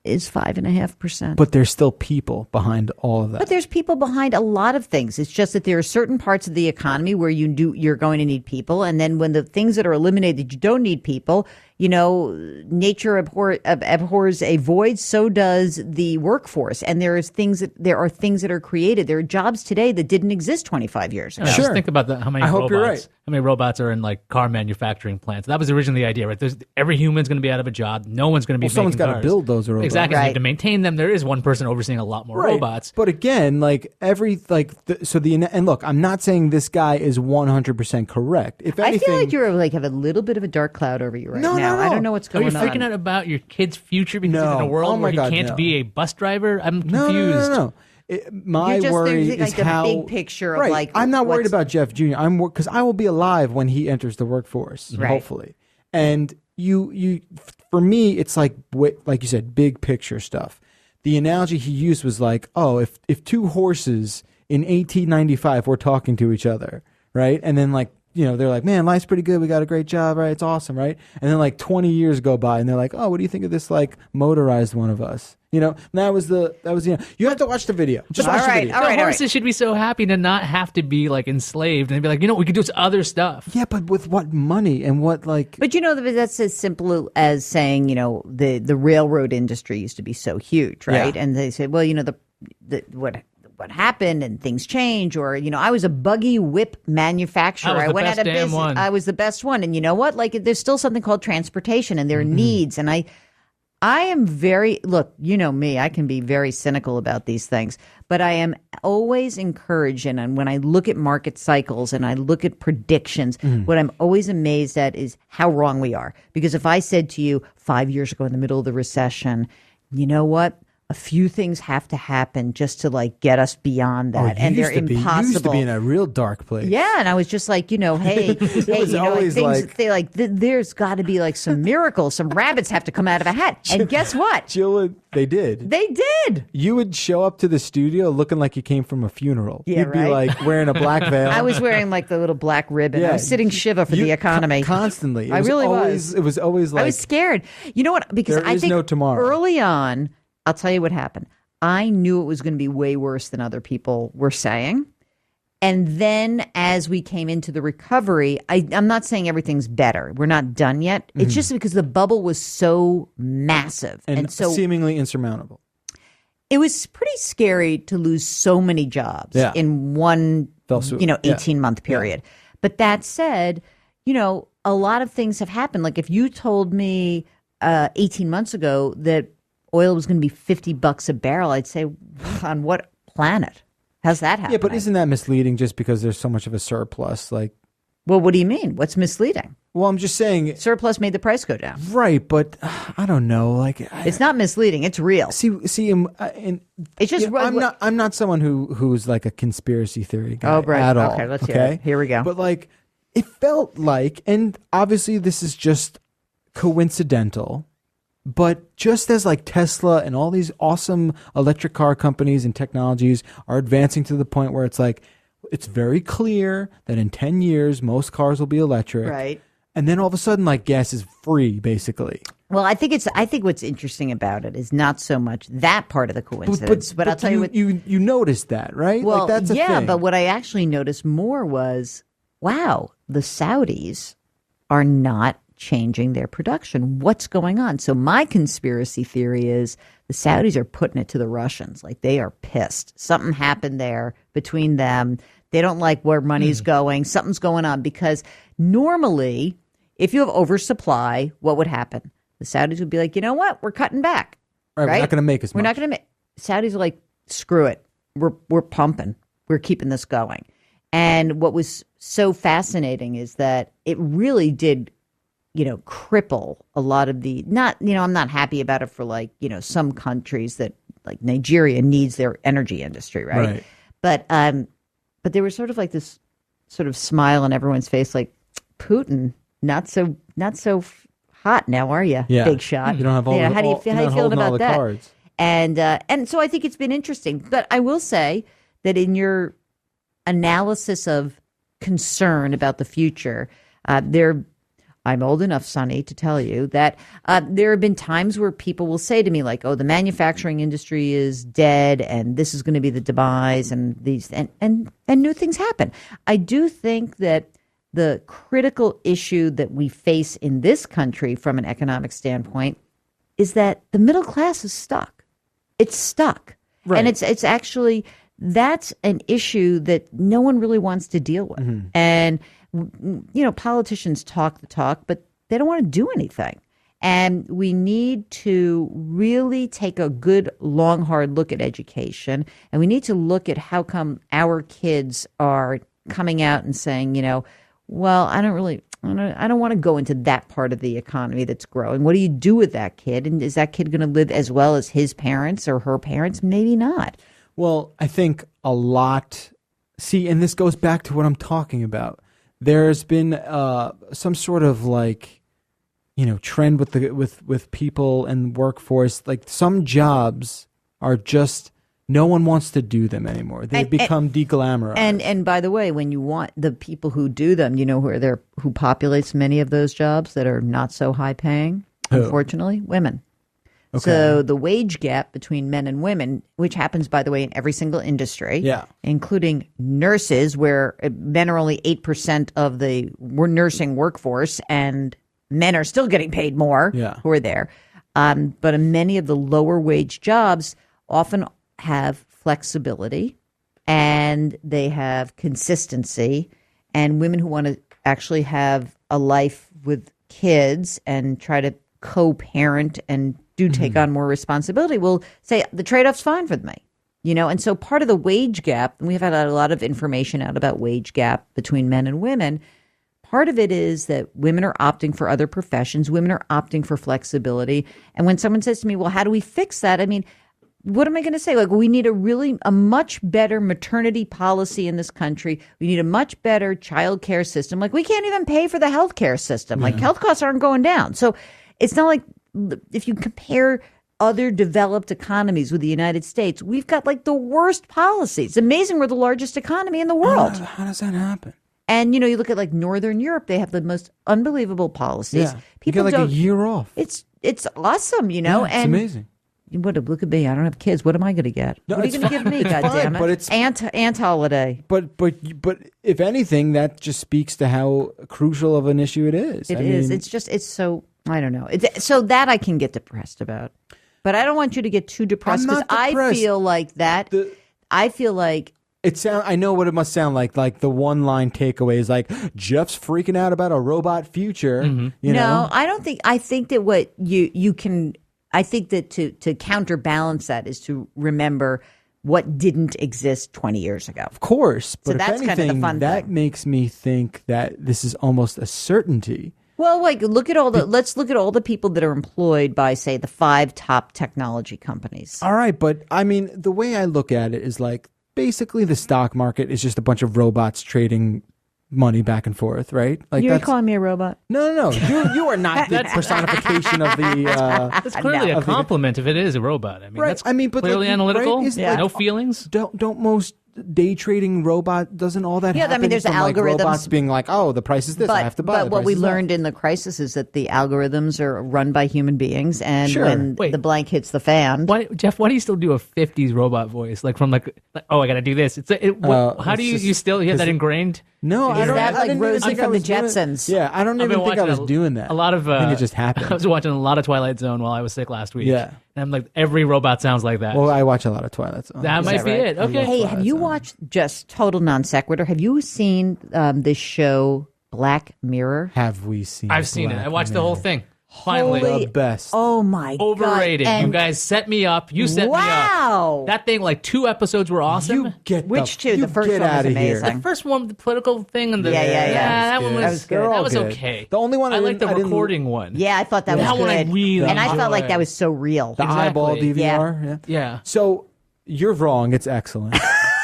is 5.5%. But there's still people behind all of that. But there's people behind a lot of things. It's just that there are certain parts of the economy where you're going to need people, and then when the things that are eliminated, you don't need people. nature abhors a void, so does the workforce. And there are things that are created. There are jobs today that didn't exist 25 years ago. Just think about how many hope you're right. How many robots are in like car manufacturing plants? That was originally the idea, right? Every human's going to be out of a job. No one's going to be making someone's got cars. to build those robots. Exactly. Right. So to maintain them, there is one person overseeing a lot more robots. But again, and look, I'm not saying this guy is 100% correct. If anything, I feel like you're have a little bit of a dark cloud over you right now. No. I don't know what's going on. Are you freaking out about your kid's future because he's in a world where he can't be a bus driver? I'm confused. No. My worry is the how big picture of I'm not worried about Jeff Jr. Because I will be alive when he enters the workforce, hopefully. And for me, it's like you said, big picture stuff. The analogy he used was like, if two horses in 1895 were talking to each other, right, and then they're like, man, life's pretty good. We got a great job, right? It's awesome, right? And then 20 years go by, and they're like, oh, what do you think of this motorized one of us? That was you have to watch the video. Just watch the video. All right. Horses should be so happy to not have to be enslaved and be like, we could do this other stuff. Yeah, but with what money and what But that's as simple as saying, the railroad industry used to be so huge, right? Yeah. And they said, well, what happened and things change, or I was a buggy whip manufacturer. I went out of business. I was the best one, and you know what? There's still something called transportation, and there are needs. And I am look, me, I can be very cynical about these things, but I am always encouraged. And when I look at market cycles and I look at predictions, what I'm always amazed at is how wrong we are. Because if I said to you 5 years ago in the middle of the recession, you know what? A few things have to happen just to get us beyond that, and they're impossible. You used to be in a real dark place. Yeah, and I was just like, hey, there's got to be some miracles. Some rabbits have to come out of a hat, and guess what? Jill, they did. They did. You would show up to the studio looking like you came from a funeral. Yeah, You'd be wearing a black veil. I was wearing the little black ribbon. Yeah, I was sitting Shiva for the economy constantly. I really was. It was always I was scared. You know what? Because I think no tomorrow. Early on, I'll tell you what happened. I knew it was going to be way worse than other people were saying. And then as we came into the recovery, I'm not saying everything's better. We're not done yet. It's just because the bubble was so massive and so seemingly insurmountable. It was pretty scary to lose so many jobs in one 18-month period. Yeah. But that said, a lot of things have happened. If you told me 18 months ago that oil was going to be $50 a barrel, I'd say, on what planet? How's that happening? Yeah, but isn't that misleading just because there's so much of a surplus? Well, what do you mean? What's misleading? Well, I'm just saying surplus made the price go down. Right, but I don't know. It's not misleading. It's real. See, it's just. I'm not someone who's a conspiracy theory guy right. at all. Okay, let's hear it. Here we go. But it felt and obviously this is just coincidental. But just as Tesla and all these awesome electric car companies and technologies are advancing to the point where it's it's very clear that in 10 years, most cars will be electric. Right. And then all of a sudden, gas is free, basically. Well, I think what's interesting about it is not so much that part of the coincidence, but I'll tell you what. You noticed that, right? Well, that's a thing. But what I actually noticed more was, wow, the Saudis are not changing their production. What's going on? So my conspiracy theory is the Saudis are putting it to the Russians. They are pissed. Something happened there between them. They don't like where money's going. Something's going on, because normally if you have oversupply, what would happen? The Saudis would be like, you know what? We're cutting back. Right? We're not going to make as much. We're not going to make. Saudis are like, screw it. We're pumping. We're keeping this going. And what was so fascinating is that it really did cripple a lot of the, I'm not happy about it for some countries that Nigeria needs their energy industry, right? But there was sort of this sort of smile on everyone's face, Putin, not so hot now, are you? Yeah. Big shot. You don't have all how do you feel about that? Cards. And so I think it's been interesting. But I will say that in your analysis of concern about the future, I'm old enough, Sonny, to tell you that there have been times where people will say to me, oh, the manufacturing industry is dead and this is going to be the demise, and these and new things happen. I do think that the critical issue that we face in this country from an economic standpoint is that the middle class is stuck. It's stuck. Right. And it's actually, that's an issue that no one really wants to deal with. Mm-hmm. And, politicians talk the talk, but they don't want to do anything. And we need to really take a good, long, hard look at education. And we need to look at how come our kids are coming out and saying, well, I don't want to go into that part of the economy that's growing. What do you do with that kid? And is that kid going to live as well as his parents or her parents? Maybe not. Well, I think a lot. See, and this goes back to what I'm talking about. There's been some sort of trend with people and workforce. Like some jobs are just no one wants to do them anymore. They become deglamorized. And by the way, when you want the people who do them, who populates many of those jobs that are not so high paying, unfortunately, women. Okay. So the wage gap between men and women, which happens, by the way, in every single industry, including nurses, where men are only 8% of the nursing workforce, and men are still getting paid more who are there. But in many of the lower wage jobs often have flexibility and they have consistency, and women who want to actually have a life with kids and try to co-parent and do take on more responsibility will say the trade-off's fine for me. And so part of the wage gap, and we've had a lot of information out about wage gap between men and women. Part of it is that women are opting for other professions. Women are opting for flexibility. And when someone says to me, well, how do we fix that? I mean, what am I going to say? We need a much better maternity policy in this country. We need a much better child care system. We can't even pay for the health care system. Health costs aren't going down. So it's not like, if you compare other developed economies with the United States, we've got the worst policies. It's amazing we're the largest economy in the world. How does that happen? And, you look at Northern Europe, they have the most unbelievable policies. Yeah. People you get a year off. It's awesome, Yeah, it's amazing. Look at me. I don't have kids. What am I going to get? No, what are you going to give me, goddammit? But it's Ant holiday. But if anything, that just speaks to how crucial of an issue it is. It is. It's so, I don't know. So that I can get depressed about. But I don't want you to get too depressed because I feel like that. I feel like I know what it must sound like. The one line takeaway is Jeff's freaking out about a robot future. You know? I don't think. I think that what you can. I think that to counterbalance that is to remember what didn't exist 20 years ago. Of course, but so that's if anything, kind of the fun that thing. makes me think that this is almost a certainty. Well, let's look at all the people that are employed by, say, the 5 top technology companies. All right, but I mean, the way I look at it is basically the stock market is just a bunch of robots trading money back and forth, right? You're calling me a robot? No. You are not the personification of the. That's clearly a compliment if it is a robot. I mean, Right. that's I mean, but clearly analytical. Right? No feelings. Don't most day trading robot doesn't all that happen? I mean, there's from, algorithms. Robots being the price is this, I have to buy. But what we learned in the crisis is that the algorithms are run by human beings, and when the blank hits the fan, Jeff, why do you still do a '50s robot voice? From I got to do this. How do you still have that ingrained? No, is that I didn't Rosie think I from the was doing it. Jetsons? Yeah, I don't even think I was doing that. A lot of I think it just happened. I was watching a lot of Twilight Zone while I was sick last week. Yeah. And I'm every robot sounds like that. Well, I watch a lot of Twilight Zone. That might be it. Okay. Hey, have you watched, just total non sequitur, have you seen this show Black Mirror? Have we seen I've seen it. I watched the whole thing. Finally. The best. Oh my God. Overrated. You guys set me up. You set me up. That thing, 2 episodes were awesome. You get Which two? The first one was amazing. The first one, the political thing, and the that one was good. That was okay. The only one I liked the recording one. Yeah, I thought that was that good. one I really and I felt enjoyed. like that was so real. The eyeball DVR. Yeah. So you're wrong. It's excellent.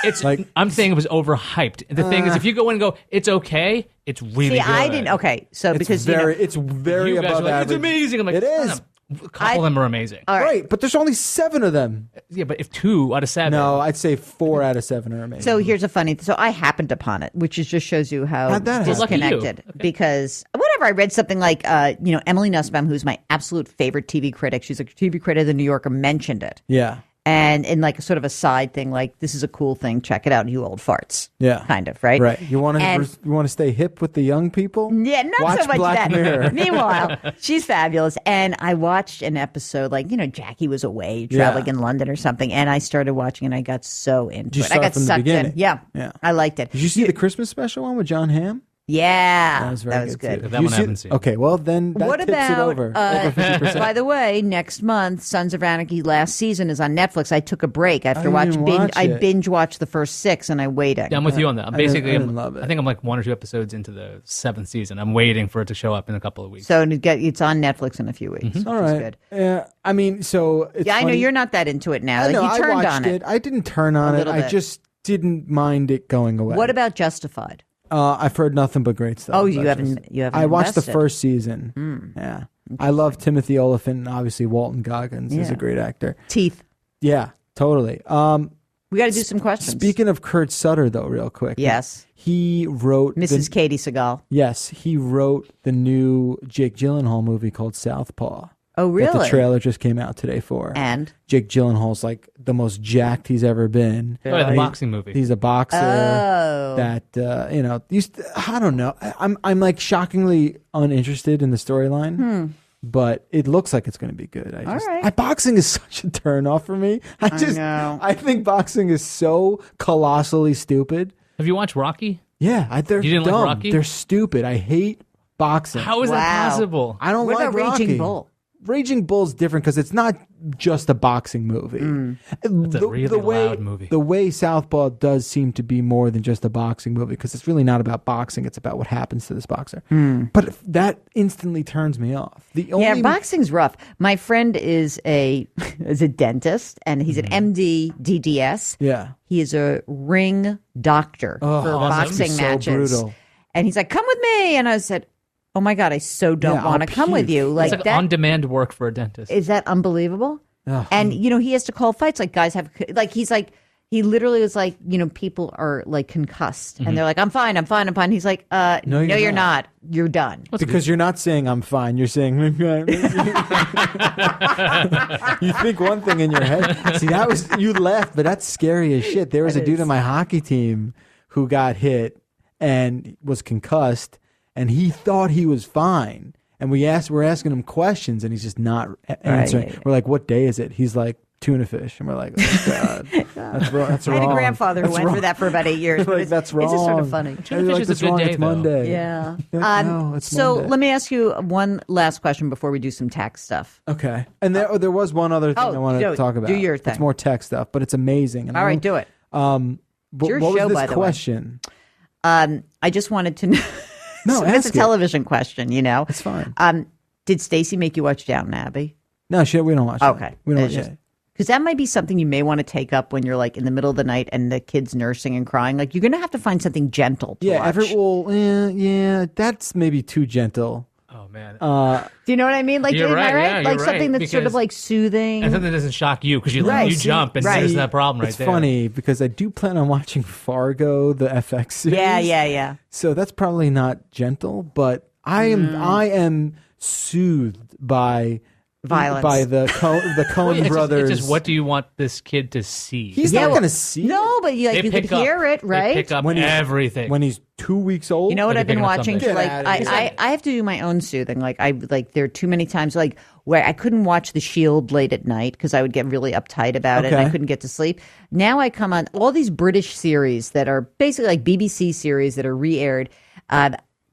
It's I'm saying it was overhyped. The thing is, if you go in and go, it's okay, it's really good. I didn't. Okay, so It's because it's very you guys above are average. it's amazing. I'm it is. A couple of them are amazing. Right, but there's only 7 of them. Yeah, but if 2 out of 7. No, I'd say 4 out of 7 are amazing. So here's a funny. So I happened upon it, which just shows you how How'd that happen? disconnected. Okay. Because whatever, I read something like, Emily Nussbaum, who's my absolute favorite TV critic. She's a TV critic of the New Yorker, mentioned it. Yeah. And in like a sort of a side thing, like this is a cool thing. Check it out, you old farts. Yeah, kind of right. Right. You want to stay hip with the young people? Yeah, not Watch so much Black that. Mirror. Meanwhile, she's fabulous, and I watched an episode. Like Jackie was away traveling in London or something, and I started watching, and I got so into it. I got from the sucked beginning? in. Yeah, I liked it. Did you see the Christmas special one with John Hamm? Yeah, that was good. too. That one I haven't seen. Okay, well then that What tips it about? over. Over 50%. By the way, next month, Sons of Anarchy last season is on Netflix. I took a break after I binge watched the first 6, and I'm waiting. Yeah, I'm with you on that. I didn't love it. I think I'm like 1 or 2 episodes into the 7th season. I'm waiting for it to show up in a couple of weeks. So it's on Netflix in a few weeks. All right. Good. I mean, so it's I know funny. you're not that into it now. I know, you turned I watched on it. I didn't turn on it. little I bit. just didn't mind it going away. What about Justified? I've heard nothing but great stuff. Oh, about you haven't. I watched the first season. Yeah, I love Timothy Olyphant, and obviously Walton Goggins is a great actor. Teeth. Yeah, totally. We got to do some questions. Speaking of Kurt Sutter, though, real quick. Yes. He wrote Mrs. Katie Seagal. Yes, he wrote the new Jake Gyllenhaal movie called Southpaw. Oh, really? That the trailer just came out today for. And Jake Gyllenhaal's like the most jacked he's ever been. Oh, yeah, the boxing movie. He's a boxer. Oh. That I don't know. I'm like shockingly uninterested in the storyline. But it looks like it's going to be good. Boxing is such a turn off for me. I know. I think boxing is so colossally stupid. Have you watched Rocky? Yeah, they're You didn't dumb. like Rocky? They're stupid. I hate boxing. How is that possible? I don't What like about Rocky. Raging Bull? Raging Bull's different because it's not just a boxing movie. It's a really loud movie. The way Southpaw does seem to be more than just a boxing movie because it's really not about boxing. It's about what happens to this boxer. But that instantly turns me off. Boxing's rough. My friend is a dentist, and he's an MD DDS. Yeah. He is a ring doctor for boxing so matches. brutal. And he's like, "Come with me," and I said, "Oh my God, I so don't want to come with you." It's like that on-demand work for a dentist. is that unbelievable? And he has to call fights. Like guys have he literally was like, people are like concussed, and they're like, "I'm fine. He's like, "No, you're not. You're done." Because you're not saying I'm fine. You're saying you think one thing in your head. See, you laughed, but that's scary as shit. There was a dude on my hockey team who got hit and was concussed, and he thought he was fine. And we're asking him questions, and he's just not answering. Right. We're like, "What day is it?" He's like, "Tuna fish," and we're like, "Oh God, that's wrong." That's I had wrong. a grandfather who went for that for about 8 years. Like, that's wrong. It's just sort of funny. Tuna fish is a that's good wrong. day, It's though. Monday. Yeah. No, it's So Monday. let me ask you one last question before we do some tech stuff. Okay. And there was one other thing I wanted to talk about. do your thing. It's more tech stuff, but it's amazing. And All right, do it. But your what show, was by this the way. question? I just wanted to know. No, it's ask a television question, It's fine. Did Stacy make you watch Downton Abbey? No, shit, we don't watch Okay. it. We don't watch it. Because that might be something you may want to take up when you're like in the middle of the night and the kid's nursing and crying. Like you're going to have to find something gentle to watch. That's maybe too gentle. Oh, man. Do you know what I mean? Like, You're am right, I right? yeah, Like you're something right, that's sort of because- like soothing. And something that doesn't shock you because you Right. jump and Right. there's that problem right It's there. funny because I do plan on watching Fargo, the FX series. Yeah. So that's probably not gentle, but I am soothed by Violence. by the Coen It's brothers. just what do you want this kid to see? He's not going to see it. No, but you could hear it, right? They pick up When he- everything. when he's 2 weeks old. You know what Like I've been picking up watching? something. Like Get outta here. I have to do my own soothing. Like there are too many times like where I couldn't watch The Shield late at night because I would get really uptight about it and I Okay. couldn't get to sleep. Now I come on all these British series that are basically like BBC series that are re-aired.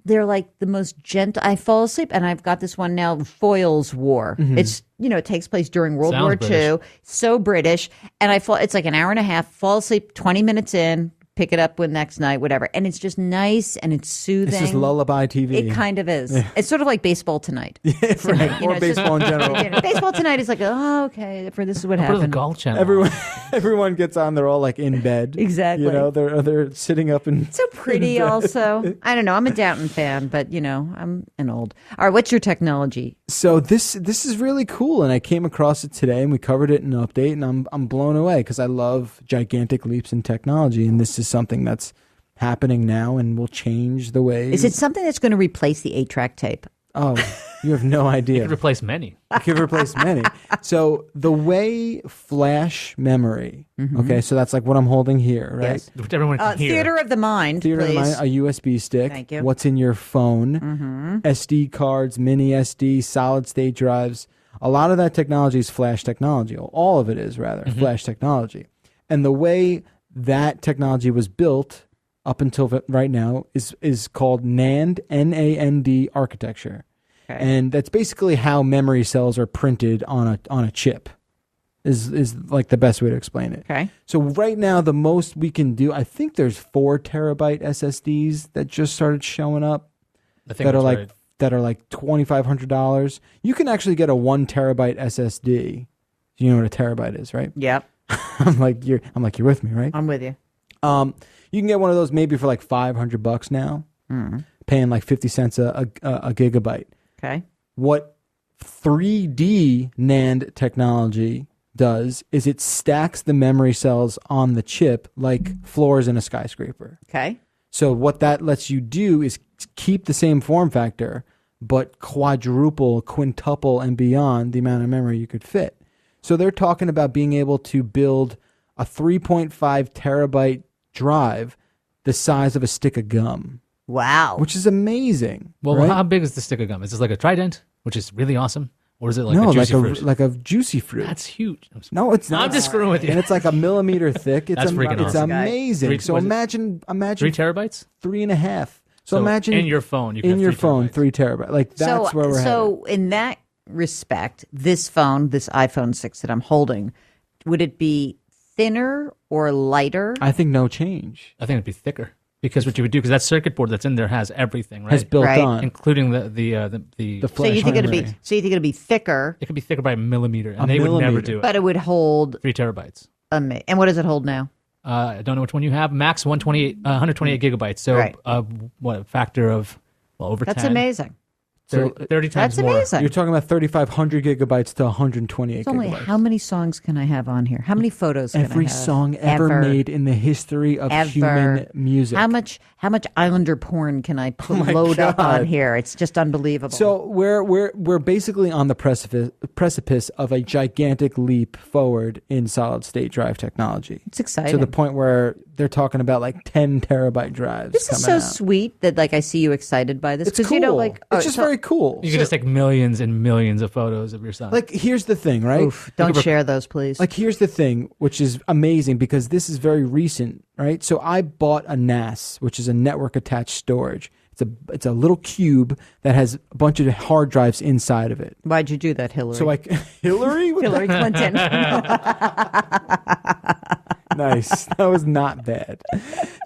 They're like the most gentle. I fall asleep, and I've got this one now, Foyle's War. It's it takes place during World Sounds War British. II. So British, and I fall. It's like an hour and a half. Fall asleep 20 minutes in. Pick it up with next night, whatever. And it's just nice and it's soothing. It's just lullaby TV. It kind of is. It's sort of like Baseball Tonight. Right. Or it's baseball in general. Baseball Tonight is like, oh, okay, this is what Put it on the happened. Golf Channel. Everyone gets on. They're all like in bed. Exactly. You know, they're sitting up and So pretty, also. I don't know. I'm a Downton fan, but I'm an old. All right, what's your technology? So this is really cool, and I came across it today, and we covered it in an update, and I'm blown away because I love gigantic leaps in technology, and this is something that's happening now and will change the way. Is it something that's going to replace the 8-track tape? Oh, you have no You idea. could replace many. You could replace many. So the way flash memory, okay, so that's like what I'm holding here, right? Yes. Which everyone can hear. Theater of the mind, Theater of please. the mind, a USB stick. Thank you. What's in your phone? SD cards, mini SD, solid state drives. A lot of that technology is flash technology. All of it is, rather, flash technology. And the way that technology was built up until right now is called NAND, N-A-N-D architecture. Okay. And that's basically how memory cells are printed on a chip. Is like the best way to explain it. Okay. So right now, the most we can do, I think there's 4 terabyte SSDs that just started showing up I think that are that's like right. $2,500. You can actually get a 1 terabyte SSD. You know what a terabyte is, right? Yep. I'm like you're with me, right? I'm with you. You can get one of those maybe for like $500 now, paying like 50 cents a gigabyte. Okay. What 3D NAND technology does is it stacks the memory cells on the chip like floors in a skyscraper. Okay. So what that lets you do is keep the same form factor, but quadruple, quintuple, and beyond the amount of memory you could fit. So they're talking about being able to build a 3.5 terabyte drive the size of a stick of gum, Wow. which is amazing. Well, right? how big is the stick of gum? Is this like a Trident, which is really awesome? Or is it like no, a juicy fruit? like a juicy fruit. That's huge. No, it's not. I'm just screwing with you. And it's like a millimeter thick. It's That's freaking it's awesome. amazing. So Was it imagine 3 terabytes? 3.5. So imagine in your phone, you can in have your 3 phone terabytes. 3 terabyte. Like that's where we're headed. So in that respect, this phone, this iPhone 6 that I'm holding, would it be thinner or lighter? I think no change. I think it'd be thicker because what you would do, because that circuit board that's in there has everything, right? Has built Right. on including the the so flash you think it'd be memory. thicker, it could be thicker by a millimeter, and A they would never millimeter. do it. but it would hold 3 terabytes. and what does it hold now? I don't know which one you have. Max 128 gigabytes. So Right. what a factor of over That's 10. amazing. 30 times That's more. amazing. You're talking about 3,500 gigabytes to 128 It's only gigabytes. how many songs can I have on here? How many photos can I have? Every song ever made in the history of human music. How much Islander porn can I my load up God. on here? It's just unbelievable. So we're basically on the precipice of a gigantic leap forward in solid state drive technology. it's exciting. To the point where they're talking about like 10 terabyte drives. this is so coming out. sweet that like I see you excited by this It's cool. you know like it's just very cool. You could just take millions and millions of photos of your son. Like here's the thing, right? Oof, don't share those, please. Like here's the thing, which is amazing because this is very recent, right? So I bought a NAS, which is a network attached storage. It's a little cube that has a bunch of hard drives inside of it. Why'd you do that, Hillary? So Hillary? Hillary Clinton. Nice. That was not bad.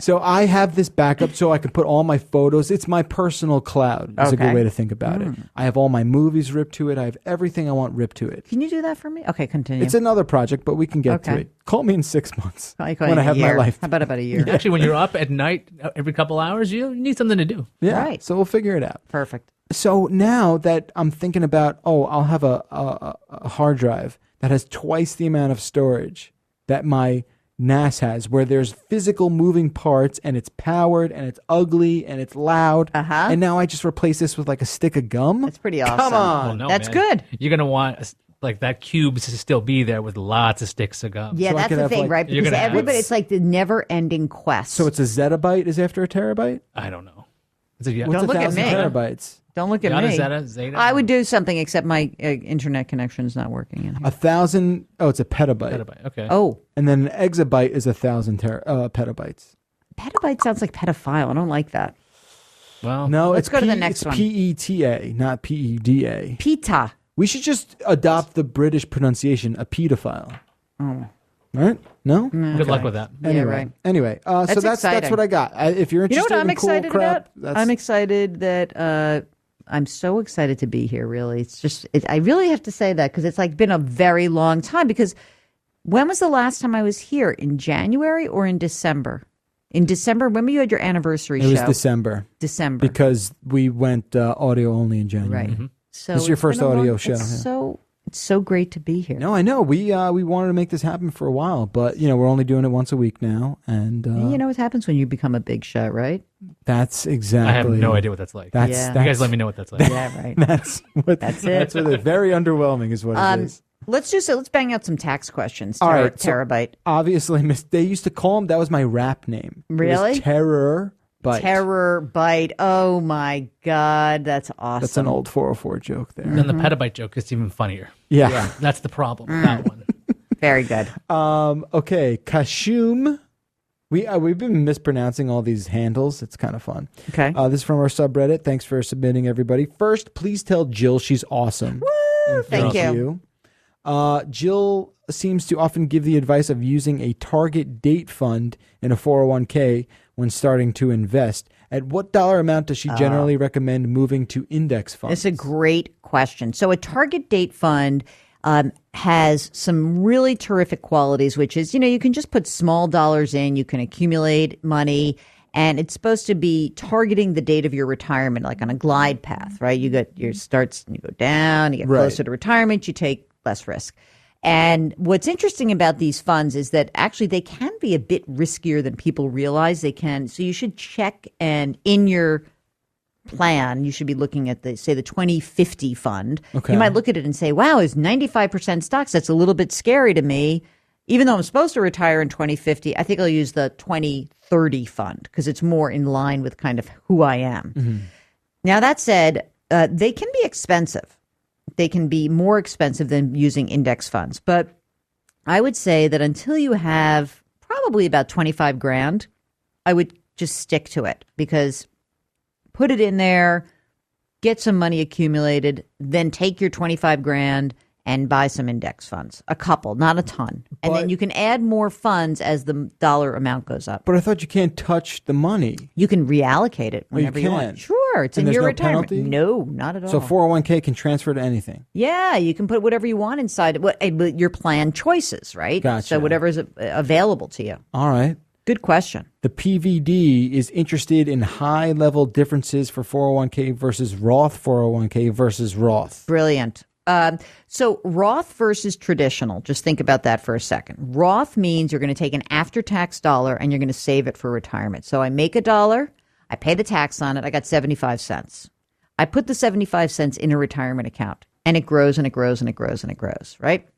So I have this backup so I can put all my photos. It's my personal cloud. Is a good Okay. way to think about it. I have all my movies ripped to it. I have everything I want ripped to it. Can you do that for me? Okay, continue. It's another project, but we can get to Okay. it. Call me in 6 months I'll call when you I in a have my year. life. How about a year? Actually, when you're up at night every couple hours, you need something to do. Yeah. Right. So we'll figure it out. Perfect. So now that I'm thinking about, I'll have a hard drive that has twice the amount of storage that my NAS has, where there's physical moving parts and it's powered and it's ugly and it's loud. Uh-huh. And now I just replace this with like a stick of gum. That's pretty awesome. Come on. Well, no, That's man. good. You're gonna want like that cube to still be there with lots of sticks of gum. Yeah, So I that's could the have, thing, like- right? You're Because gonna have- everybody, it's like the never-ending quest. So it's a zettabyte is after a terabyte? I don't know. Is it, yeah. What's Don't look at 1,000 me. terabytes? Don't look at Yada, me. zeta, zeta? I would do something except my internet connection is not working in here. 1,000, it's a petabyte. Petabyte. Okay. Oh, And then an exabyte is 1,000 petabytes. petabyte sounds like pedophile. I don't like that. Well, No, Let's it's go to the next one. PETA, not PEDA. Pita. We should just adopt the British pronunciation, a pedophile. Oh. Right? No? good luck with that. Yeah, Anyway, right. anyway, so That's that's exciting. what I got. If you're You know interested what I'm in cool excited crap, about? that's I'm excited that I'm so excited to be here. Really, it's just I really have to say that because it's like been a very long time. Because when was the last time I was here? In January or in December? In December, remember you had your anniversary it show. was December December, because we went audio only in January. right? So This is your it's first been a audio long- show, It's yeah. so It's so great to be here. No, I know. We wanted to make this happen for a while, but we're only doing it once a week now, and You know what happens when you become a big shot, right? that's exactly. I have no idea what that's like. That's, Yeah. You guys let me know what that's like. Yeah, right. That's what. That's it. That's what it. Very underwhelming is what it is. Let's do so. Let's bang out some tax questions. All right, so- Terabyte. Obviously, they used to call him. That was my rap name. It was Really? Terror Bite. Terror Bite. Oh my God, that's awesome. That's an old 404 joke there. Then the petabyte joke is even funnier. Yeah. That's the problem with that one. Very good. Okay, Kashum. We've been mispronouncing all these handles. It's kind of fun. Okay. This is from our subreddit. Thanks for submitting, everybody. First, please tell Jill she's awesome. Woo! And Thank you. Jill seems to often give the advice of using a target date fund in a 401k when starting to invest. At what dollar amount does she generally recommend moving to index funds? It's a great question. So a target date fund has some really terrific qualities, which is, you can just put small dollars in, you can accumulate money, and it's supposed to be targeting the date of your retirement, like on a glide path, right? You get your starts, you go down, you get closer to retirement, you take less risk. And what's interesting about these funds is that actually they can be a bit riskier than people realize they can. So you should check, and in your plan, you should be looking at the 2050 fund. Okay. You might look at it and say, wow, is 95% stocks? That's a little bit scary to me. Even though I'm supposed to retire in 2050, I think I'll use the 2030 fund because it's more in line with kind of who I am. Mm-hmm. Now, that said, they can be expensive. They can be more expensive than using index funds. But I would say that until you have probably about 25 grand, I would just stick to it because put it in there, get some money accumulated, then take your 25 grand and buy some index funds, a couple, not a ton. And then you can add more funds as the dollar amount goes up. But I thought you can't touch the money. You can reallocate it whenever you want. can? Sure, it's And in there's your no retirement. penalty? No, not at all. So 401k can transfer to anything. Yeah, you can put whatever you want inside it, your plan choices, right? Gotcha. So whatever is available to you. All right. Good question. The PVD is interested in high-level differences for 401k versus Roth 401k versus Roth. Brilliant. So Roth versus traditional, just think about that for a second. Roth means you're going to take an after-tax dollar and you're going to save it for retirement. So I make $1, I pay the tax on it, I got 75 cents. I put the 75 cents in a retirement account and it grows and it grows and it grows and it grows, right?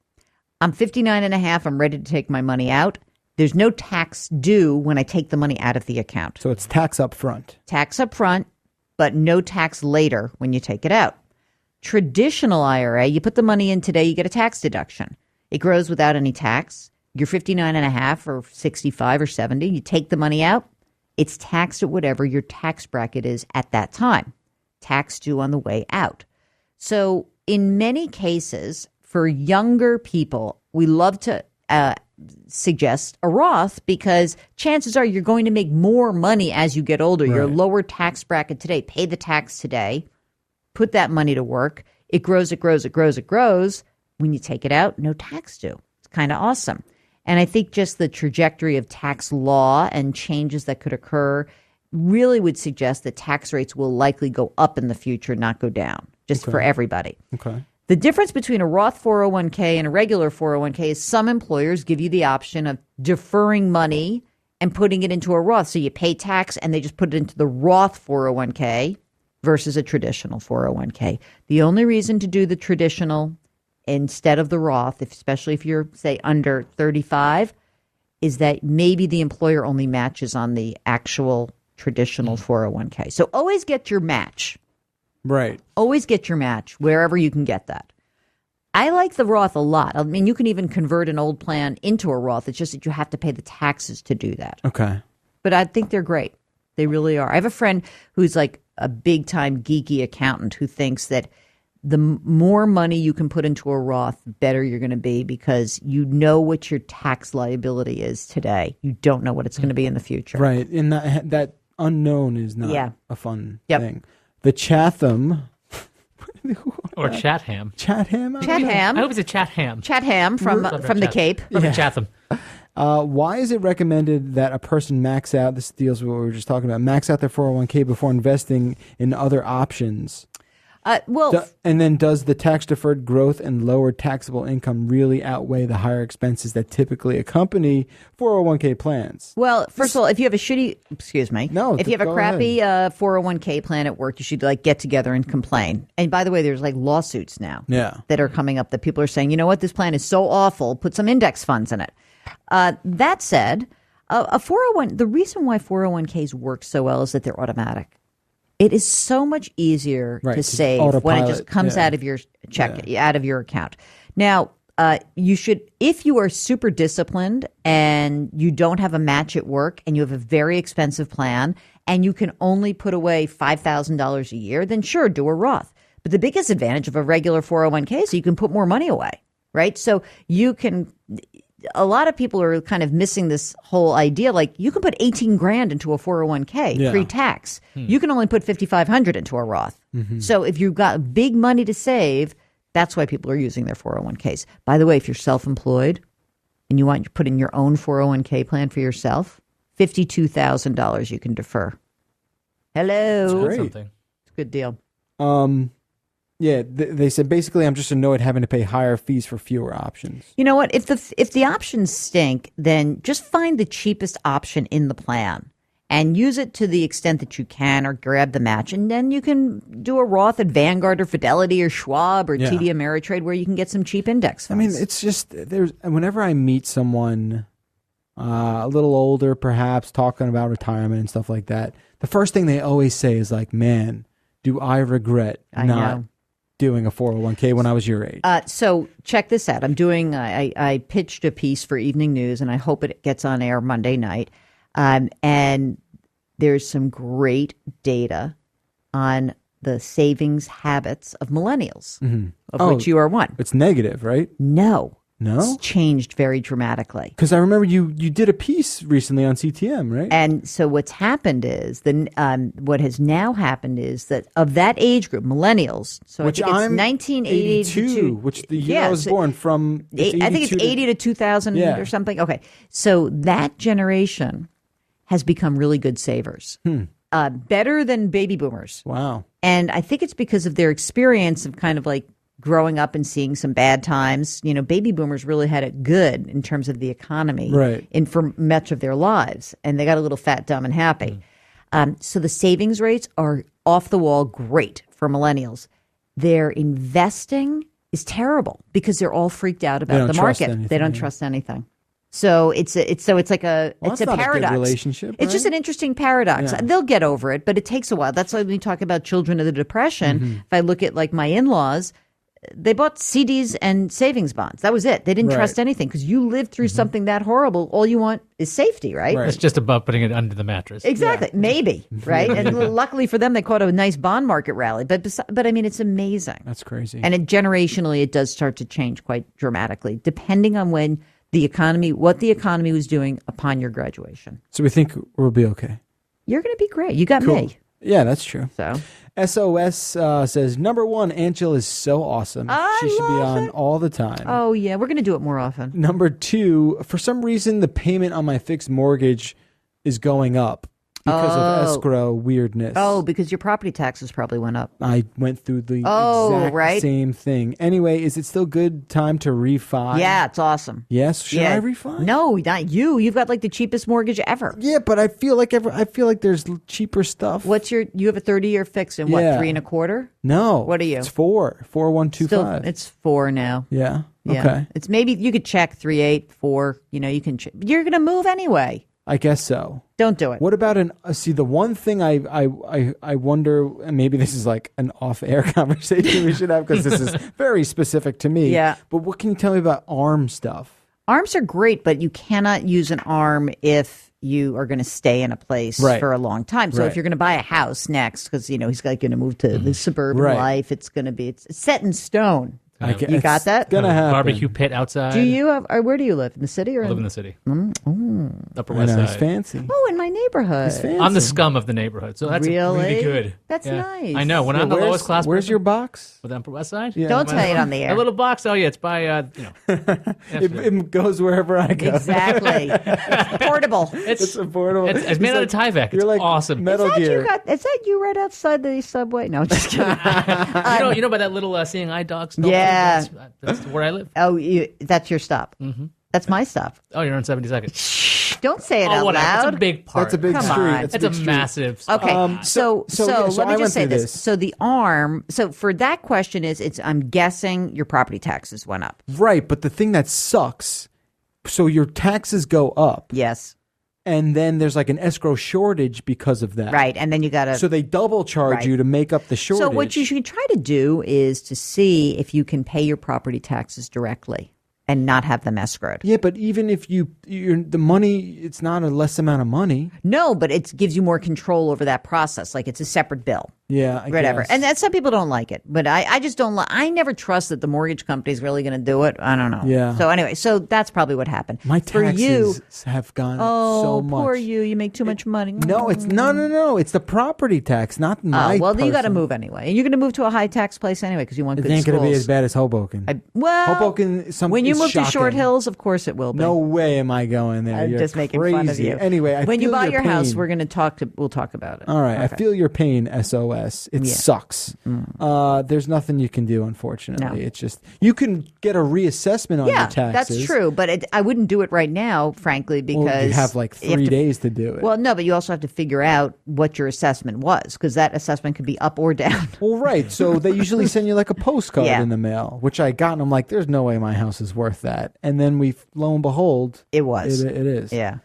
I'm 59 and a half, I'm ready to take my money out. There's no tax due when I take the money out of the account. So it's tax up front. Tax up front, but no tax later when you take it out. Traditional IRA, you put the money in today, you get a tax deduction. It grows without any tax. You're 59 and a half or 65 or 70. You take the money out. It's taxed at whatever your tax bracket is at that time. Tax due on the way out. So in many cases, for younger people, we love to suggest a Roth because chances are you're going to make more money as you get older. Right. You're lower tax bracket today. Pay the tax today. Put that money to work. It grows, it grows, it grows, it grows. When you take it out, no tax due. It's kind of awesome. And I think just the trajectory of tax law and changes that could occur really would suggest that tax rates will likely go up in the future, not go down, just for everybody. Okay. The difference between a Roth 401k and a regular 401k is some employers give you the option of deferring money and putting it into a Roth. So you pay tax and they just put it into the Roth 401k versus a traditional 401k. The only reason to do the traditional instead of the Roth, especially if you're, say, under 35, is that maybe the employer only matches on the actual traditional 401k. So always get your match. Right. Always get your match wherever you can get that. I like the Roth a lot. I mean, you can even convert an old plan into a Roth. It's just that you have to pay the taxes to do that. Okay. But I think they're great. They really are. I have a friend who's like a big time geeky accountant who thinks that the more money you can put into a Roth, the better you're going to be because you know what your tax liability is today. You don't know what it's going to be in the future. Right. And that unknown is not a fun thing. The Chatham. Or Chatham. Chatham? Chatham. I hope it's a Chatham. Chatham from the Cape. From Chatham. Why is it recommended that a person max out, this deals with what we were just talking about, max out their 401k before investing in other options? And then does the tax-deferred growth and lower taxable income really outweigh the higher expenses that typically accompany 401k plans? Well, first of all, if you have a shitty, if you have a crappy 401k plan at work, you should get together and complain. And by the way, there's lawsuits now that are coming up that people are saying, you know what, this plan is so awful, put some index funds in it. That said, the reason why 401ks work so well is that they're automatic. It is so much easier to save when it just comes out of your out of your account. Now, you should, if you are super disciplined and you don't have a match at work and you have a very expensive plan and you can only put away $5,000 a year, then sure, do a Roth. But the biggest advantage of a regular 401k is you can put more money away, right? So you can. A lot of people are kind of missing this whole idea. You can put 18 grand into a 401k pre-tax. You can only put 5,500 into a Roth. Mm-hmm. So if you've got big money to save, that's why people are using their 401ks. By the way, if you're self-employed and you want to put in your own 401k plan for yourself, $52,000 you can defer. Hello. That's great. It's a good deal. Yeah, they said basically I'm just annoyed having to pay higher fees for fewer options. You know what? If the options stink, then just find the cheapest option in the plan and use it to the extent that you can, or grab the match, and then you can do a Roth at Vanguard or Fidelity or Schwab or TD Ameritrade where you can get some cheap index funds. I mean, it's just whenever I meet someone a little older, perhaps talking about retirement and stuff like that, the first thing they always say is "Man, do I regret not doing a 401k when I was your age." So check this out. I pitched a piece for Evening News, and I hope it gets on air Monday night. And there's some great data on the savings habits of millennials, of which you are one. It's negative, right? No. No? It's changed very dramatically. Because I remember you did a piece recently on CTM, right? And so what's happened is, what has now happened is that of that age group, millennials, so which I think it's I'm 1982, which the year I was born from. I think it's 80 to 2000 or something. Okay. So that generation has become really good savers. Better than baby boomers. Wow. And I think it's because of their experience of kind of growing up and seeing some bad times. Baby boomers really had it good in terms of the economy for much of their lives. And they got a little fat, dumb, and happy. So the savings rates are off the wall great for millennials. Their investing is terrible because they're all freaked out about the market. They don't trust anything. So it's like a paradox. A good relationship, It's just an interesting paradox. Yeah. They'll get over it, but it takes a while. That's why when we talk about children of the Depression, if I look at my in-laws, they bought CDs and savings bonds. That was it. They didn't trust anything because you lived through something that horrible. All you want is safety, right? It's just about putting it under the mattress. Exactly. Yeah. Maybe, right? And luckily for them, they caught a nice bond market rally. But I mean, it's amazing. That's crazy. And generationally, it does start to change quite dramatically, depending on what the economy was doing upon your graduation. So we think we'll be okay. You're going to be great. You got me. Yeah, that's true. So SOS says, number one, Aunt Jill is so awesome. She should be on all the time. Oh, yeah. We're going to do it more often. Number two, for some reason, the payment on my fixed mortgage is going up because of escrow weirdness. Oh, because your property taxes probably went up. I went through the exact same thing. Anyway, is it still good time to refi? Yeah, it's awesome. Yes? Should I refi? No, not you. You've got the cheapest mortgage ever. Yeah, but I feel like there's cheaper stuff. You have a 30-year fix in what, 3 1/4? No. What are you? It's 4.125. It's 4 now. Yeah. Yeah. Okay. It's maybe you could check 3.8, 4. You can. You're going to move anyway. I guess so. Don't do it. What about the one thing I wonder, and maybe this is an off-air conversation we should have because this is very specific to me. Yeah. But what can you tell me about ARM stuff? ARMs are great, but you cannot use an ARM if you are going to stay in a place for a long time. So if you're going to buy a house next, because he's going to move to the suburban life, it's set in stone. You got that? It's gonna happen. Barbecue pit outside. Do you have? Or where do you live? In the city or? I live in the city. Upper I West know, Side. it's fancy. Oh, in my neighborhood. It's fancy. I'm the scum of the neighborhood, so that's really good. That's nice. I know. When I'm the lowest class Where's person, your box? with Upper West Side? Yeah. Don't say it on the air. A little box. Oh yeah, it's by It goes wherever I go. Exactly. It's portable. It's affordable. It's made out of Tyvek. It's You're like awesome. Metal Gear. Is that you right outside the subway? No, just kidding. You know by that little seeing eye dog stop? Yeah. That's where I live. Oh, that's your stop. Mm-hmm. That's my stop. Oh, you're on 72nd. Don't say it out whatever. loud. It's a big part. That's a big Come street. on. It's It's a big street. massive. Okay, so let me I just went say through this. So the arm. So for that question I'm guessing your property taxes went up. Right, but the thing that sucks, so your taxes go up, Yes. and then there's like an escrow shortage because of that. Right, and then you got to. So they double charge Right. you to make up the shortage. So what you should try to do is to see if you can pay your property taxes directly and not have them escrowed. Yeah, but even if the money, it's not a less amount of money. No, but it gives you more control over that process. Like it's a separate bill. Yeah, I Whatever. guess. And that some people don't like it, but I just don't I never trust that the mortgage company's really going to do it. I don't know. Yeah. So anyway, so that's probably what happened. My For taxes you, have gone up so much. poor you. You make too much money. No, it's no. It's the property tax, not my. Well, then you got to person. move anyway. And you're going to move to a high tax place anyway because you want It good ain't schools. going to be as bad as Hoboken. Hoboken. When you is move to Short shocking. Hills, of course it will be. No way am I going there. I'm You're just making crazy. fun of you. Anyway, when you feel buy your house, pain. we'll talk about it. All right, I Okay. feel your pain, SOS. It sucks. There's nothing you can do, unfortunately. No. It's just you can get a reassessment on your taxes. That's true, but I wouldn't do it right now, frankly, because Well, you have like 3 days to do it. Well, no, but you also have to figure out what your assessment was because that assessment could be up or down. Well, right. So they usually send you like a postcard Yeah. in the mail, which I got, and I'm like, "There's no way my house is worth that." And then lo and behold, It was. It is. Yeah.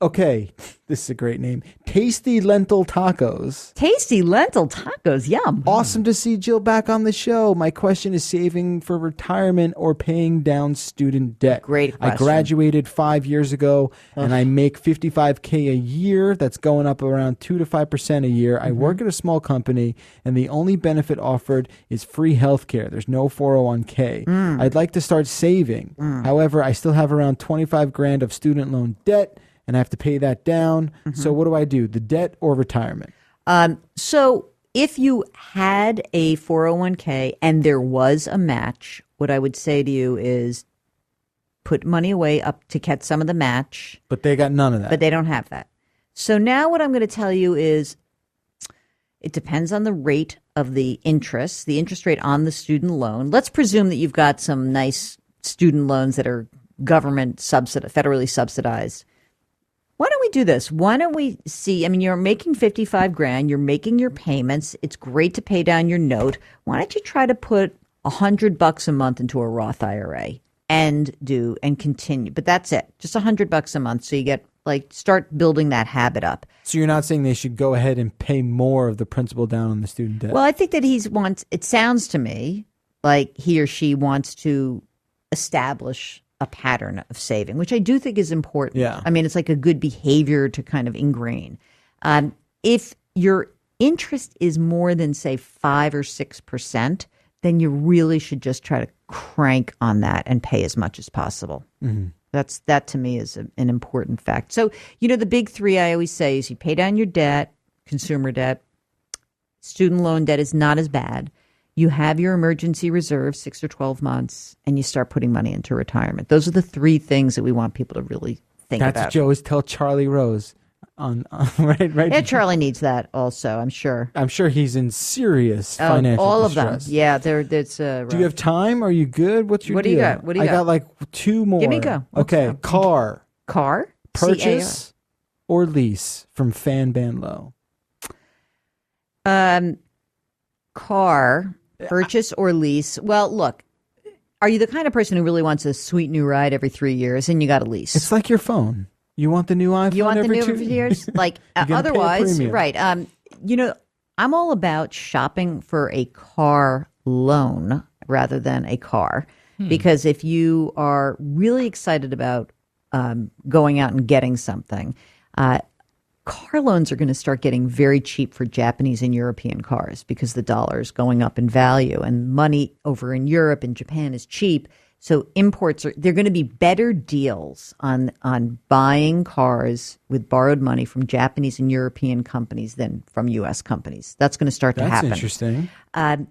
Okay, this is a great name. Tasty Lentil Tacos. Tasty lentil tacos. Yum. Awesome to see Jill back on the show. My question is saving for retirement or paying down student debt. Great I question. graduated 5 years ago and I make $55K a year. That's going up around 2 to 5% a year. I work at a small company and the only benefit offered is free health care. There's no 401k. I'd like to start saving. However, I still have around 25 grand of student loan debt and I have to pay that down. So what do I do? The debt or retirement? So if you had a 401k and there was a match, what I would say to you is put money away up to get some of the match, But they got none of that. but they don't have that. So now what I'm going to tell you is it depends on the rate of the interest rate on the student loan. Let's presume that you've got some nice student loans that are federally subsidized. Why don't we do this? Why don't we see? I mean, you're making 55 grand. You're making your payments. It's great to pay down your note. Why don't you try to put $100 a month into a Roth IRA and continue? But that's it. Just $100 a month. So you get start building that habit up. So you're not saying they should go ahead and pay more of the principal down on the student debt? Well, I think that it sounds to me like he or she wants to establish a pattern of saving, which I do think is important. Yeah. I mean, it's like a good behavior to kind of ingrain. If your interest is more than, say, 5 or 6%, then you really should just try to crank on that and pay as much as possible. Mm-hmm. That to me is an important fact. So, the big three I always say is you pay down your debt, consumer debt, student loan debt is not as bad. You have your emergency reserve, 6 or 12 months, and you start putting money into retirement. Those are the three things that we want people to really think That's about. what you always tell Charlie Rose. Right. Yeah, Charlie needs that also, I'm sure. I'm sure he's in serious financial all distress. of them. Yeah, it's Do you have time? Are you good? What's your What do you deal? got? What do you I got? got like 2 more. Give me a go. Okay, What's car. Car? Purchase or lease from Fan Ban Low? Car, purchase or lease. Well, look, are you the kind of person who really wants a sweet new ride every 3 years and you got a lease? It's like your phone. You want the new iPhone You want the every new 2 every years? Like You gotta pay a otherwise, premium. right. I'm all about shopping for a car loan rather than a car. Because if you are really excited about going out and getting something, car loans are going to start getting very cheap for Japanese and European cars because the dollar is going up in value and money over in Europe and Japan is cheap. So imports they're going to be better deals on buying cars with borrowed money from Japanese and European companies than from U.S. companies. That's going to start to happen. That's interesting. I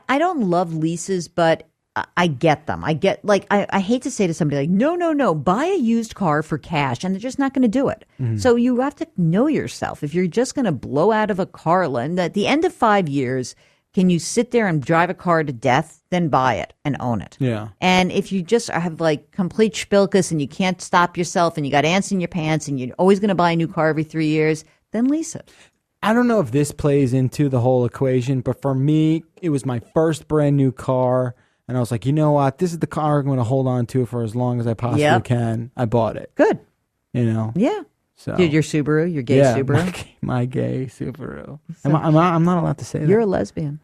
don't love leases, but I get them. I get I hate to say to somebody like, no, buy a used car for cash, and they're just not going to do it. Mm-hmm. So you have to know yourself. If you're just going to blow out of a car loan, at the end of 5 years, can you sit there and drive a car to death? Then buy it and own it. Yeah. And if you just have like complete spilkus and you can't stop yourself and you got ants in your pants and you're always going to buy a new car every 3 years, then lease it. I don't know if this plays into the whole equation, but for me, it was my first brand new car. And I was like, you know what? This is the car I'm going to hold on to for as long as I possibly can. I bought it. Good. You know? Yeah. So Dude, your Subaru, your gay Subaru. My gay Subaru. So, I'm not allowed to say that. You're a lesbian.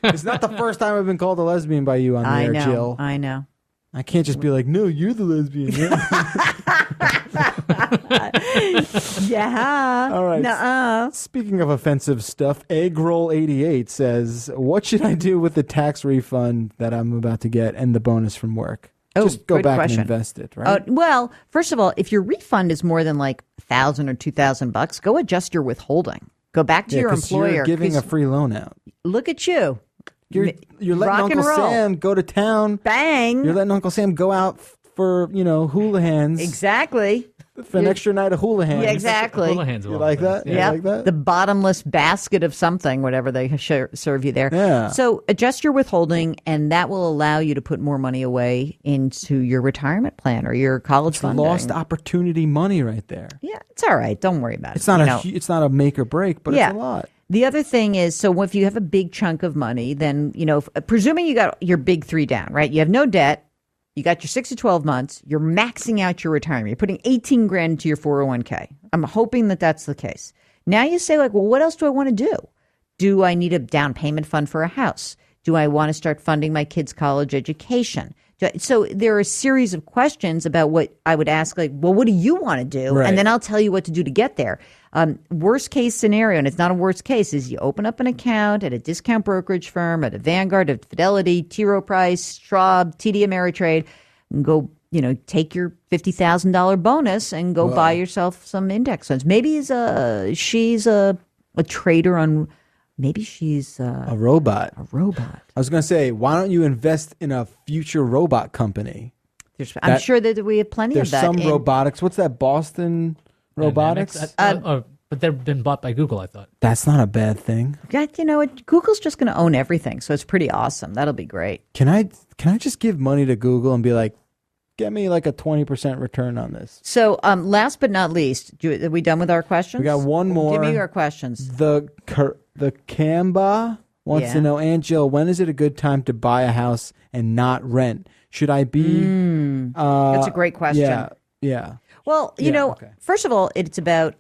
It's not the first time I've been called a lesbian by you on the air, Jill. I know. I can't just be like, no, you're the lesbian. Yeah. All right. Nuh-uh. Speaking of offensive stuff, Eggroll88 says, what should I do with the tax refund that I'm about to get and the bonus from work? Just go back and invest it, right? Well, first of all, if your refund is more than like $1,000 or $2,000, go adjust your withholding. Go back to your employer. You're giving a free loan out. Look at you. You're letting Uncle Sam go to town. Bang. You're letting Uncle Sam go out for, hooligans. Exactly. For an extra night of hooligans. Yeah, exactly. Hooligans you like that? Yeah. You like that? The bottomless basket of something, whatever they serve you there. Yeah. So adjust your withholding, and that will allow you to put more money away into your retirement plan or your college funding. Lost opportunity money right there. Yeah, it's all right. Don't worry about it. It's not a make or break, but it's a lot. The other thing is, so if you have a big chunk of money, then, presuming you got your big three down, right? You have no debt. You got your 6 to 12 months. You're maxing out your retirement. You're putting 18 grand into your 401k. I'm hoping that that's the case. Now you say, like, well, what else do I want to do? Do I need a down payment fund for a house? Do I want to start funding my kids' college education? So there are a series of questions about what I would ask, like, well, what do you want to do? Right. And then I'll tell you what to do to get there. Worst case scenario, and it's not a worst case, is you open up an account at a discount brokerage firm, at a Vanguard, at Fidelity, T. Rowe Price, Schwab, TD Ameritrade, and go, take your $50,000 bonus and go buy yourself some index funds. Maybe she's a trader on. Maybe she's a robot. A robot. I was going to say, why don't you invest in a future robot company? I'm sure that we have plenty of that. There's some robotics. What's that, Boston Robotics? But they've been bought by Google, I thought. That's not a bad thing. Yeah, Google's just going to own everything, so it's pretty awesome. That'll be great. Can I just give money to Google and be like, get me like a 20% return on this? So last but not least, are we done with our questions? We got one more. Give me your questions. The Kamba wants to know, Aunt Jill, when is it a good time to buy a house and not rent? Should I be? That's a great question. Yeah. Well, first of all, it's about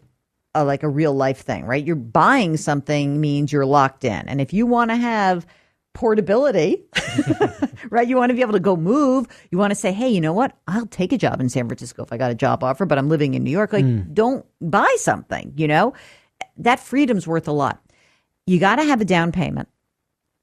like a real life thing, right? You're buying something means you're locked in. And if you want to have portability, right? You want to be able to go move. You want to say, hey, you know what? I'll take a job in San Francisco if I got a job offer, but I'm living in New York. Like, don't buy something, That freedom's worth a lot. You got to have a down payment.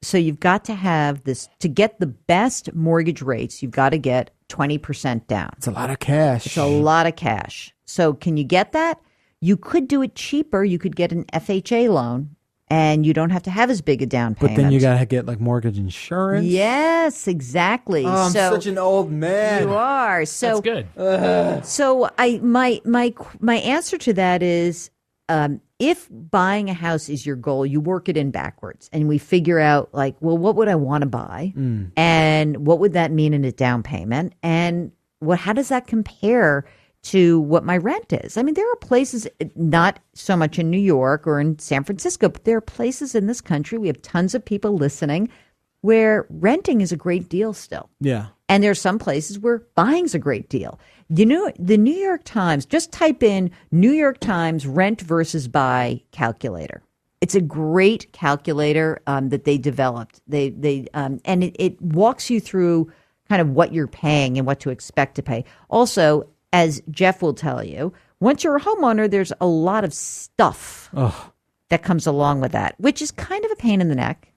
So you've got to have this to get the best mortgage rates. You've got to get 20% down. It's a lot of cash. It's a lot of cash. So can you get that? You could do it cheaper. You could get an FHA loan and you don't have to have as big a down payment. But then you got to get like mortgage insurance. Yes, exactly. Oh, I'm such an old man. You are. So that's good. So my answer to that is, if buying a house is your goal, you work it in backwards and we figure out like, well, what would I want to buy? And what would that mean in a down payment? And how does that compare to what my rent is? I mean, there are places, not so much in New York or in San Francisco, but there are places in this country, we have tons of people listening, where renting is a great deal still. Yeah. And there are some places where buying's a great deal. The New York Times, just type in New York Times rent versus buy calculator. It's a great calculator that they developed. And it walks you through kind of what you're paying and what to expect to pay. Also, as Jeff will tell you, Once you're a homeowner, there's a lot of stuff that comes along with that, which is kind of a pain in the neck.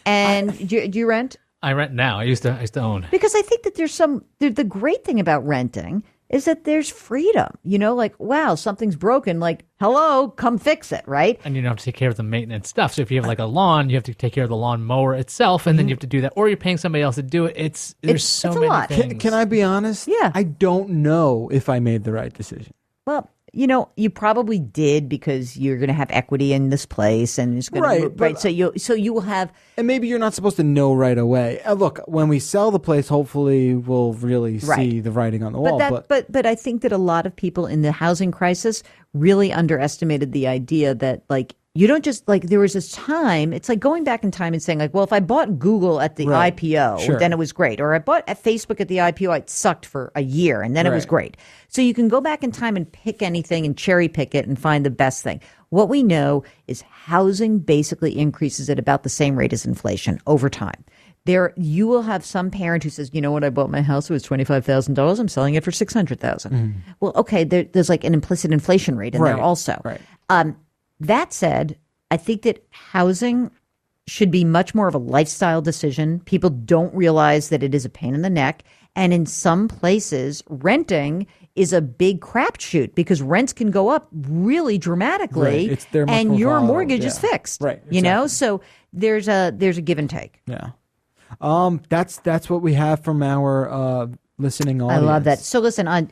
And do you rent? I rent now. I used to own. Because I think that the great thing about renting is that there's freedom. Like, wow, something's broken. Like, hello, come fix it, right? And you don't have to take care of the maintenance stuff. So if you have like a lawn, you have to take care of the lawn mower itself, and then you have to do that, or you're paying somebody else to do it. There's so it's a many lot. things. Can I be honest? Yeah. I don't know if I made the right decision. Well, you probably did because you're going to have equity in this place, and it's going to right. So you will have, and maybe you're not supposed to know right away. Look, when we sell the place, hopefully we'll really see the writing on the wall. But I think that a lot of people in the housing crisis really underestimated the idea that like. You don't just like there was this time. It's like going back in time and saying like, well, if I bought Google at the IPO, then it was great. Or I bought at Facebook at the IPO, it sucked for a year and then it was great. So you can go back in time and pick anything and cherry pick it and find the best thing. What we know is housing basically increases at about the same rate as inflation over time. You will have some parent who says, you know what, I bought my house, it was $25,000. I'm selling it for $600,000. Well, okay, there's like an implicit inflation rate in there also. Right. That said, I think that housing should be much more of a lifestyle decision. People don't realize that it is a pain in the neck. And in some places, renting is a big crapshoot because rents can go up really dramatically, and your mortgage is fixed. Right, So there's a give and take. Yeah, that's what we have from our listening audience. I love that. So listen, on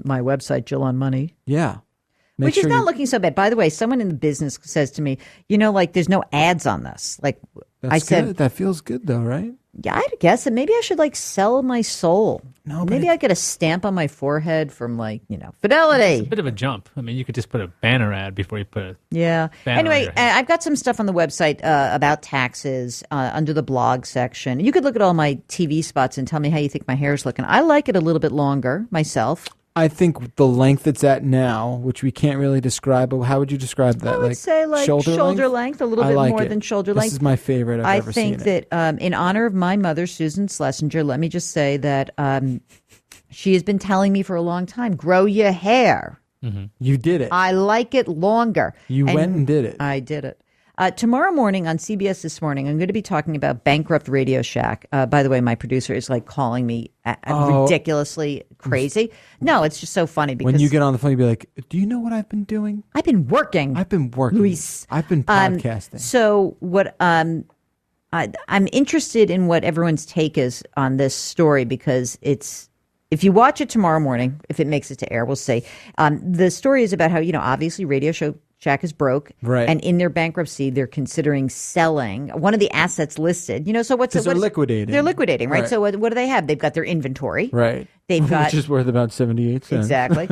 my website, Jill on Money. Yeah. Which is not looking so bad. By the way, someone in the business says to me, like there's no ads on this. Like I said, that feels good though, right? Yeah, I guess that maybe I should like sell my soul. No, maybe I get a stamp on my forehead from Fidelity. It's a bit of a jump. I mean, you could just put a banner ad before you put a banner Anyway, on your I've got some stuff on the website about taxes under the blog section. You could look at all my TV spots and tell me how you think my hair is looking. I like it a little bit longer myself. I think the length it's at now, which we can't really describe, but how would you describe that? I would say like shoulder length, a little bit more than shoulder length. This is my favorite I've ever seen. I think that in honor of my mother, Susan Schlesinger, let me just say that she has been telling me for a long time, grow your hair. Mm-hmm. You did it. I like it longer. You went and did it. I did it. Tomorrow morning on CBS This Morning, I'm going to be talking about bankrupt Radio Shack. By the way, my producer is like calling me ridiculously crazy. No, it's just so funny because when you get on the phone, you'll be like, "Do you know what I've been doing? I've been working. Luis. I've been podcasting." So what? I'm interested in what everyone's take is on this story because it's. If you watch it tomorrow morning, if it makes it to air, we'll see. The story is about how obviously Radio Shack is broke, and in their bankruptcy, they're considering selling one of the assets listed. So they're liquidating. They're liquidating, right? So what do they have? They've got their inventory, right? They've got which is worth about 78 cents, exactly,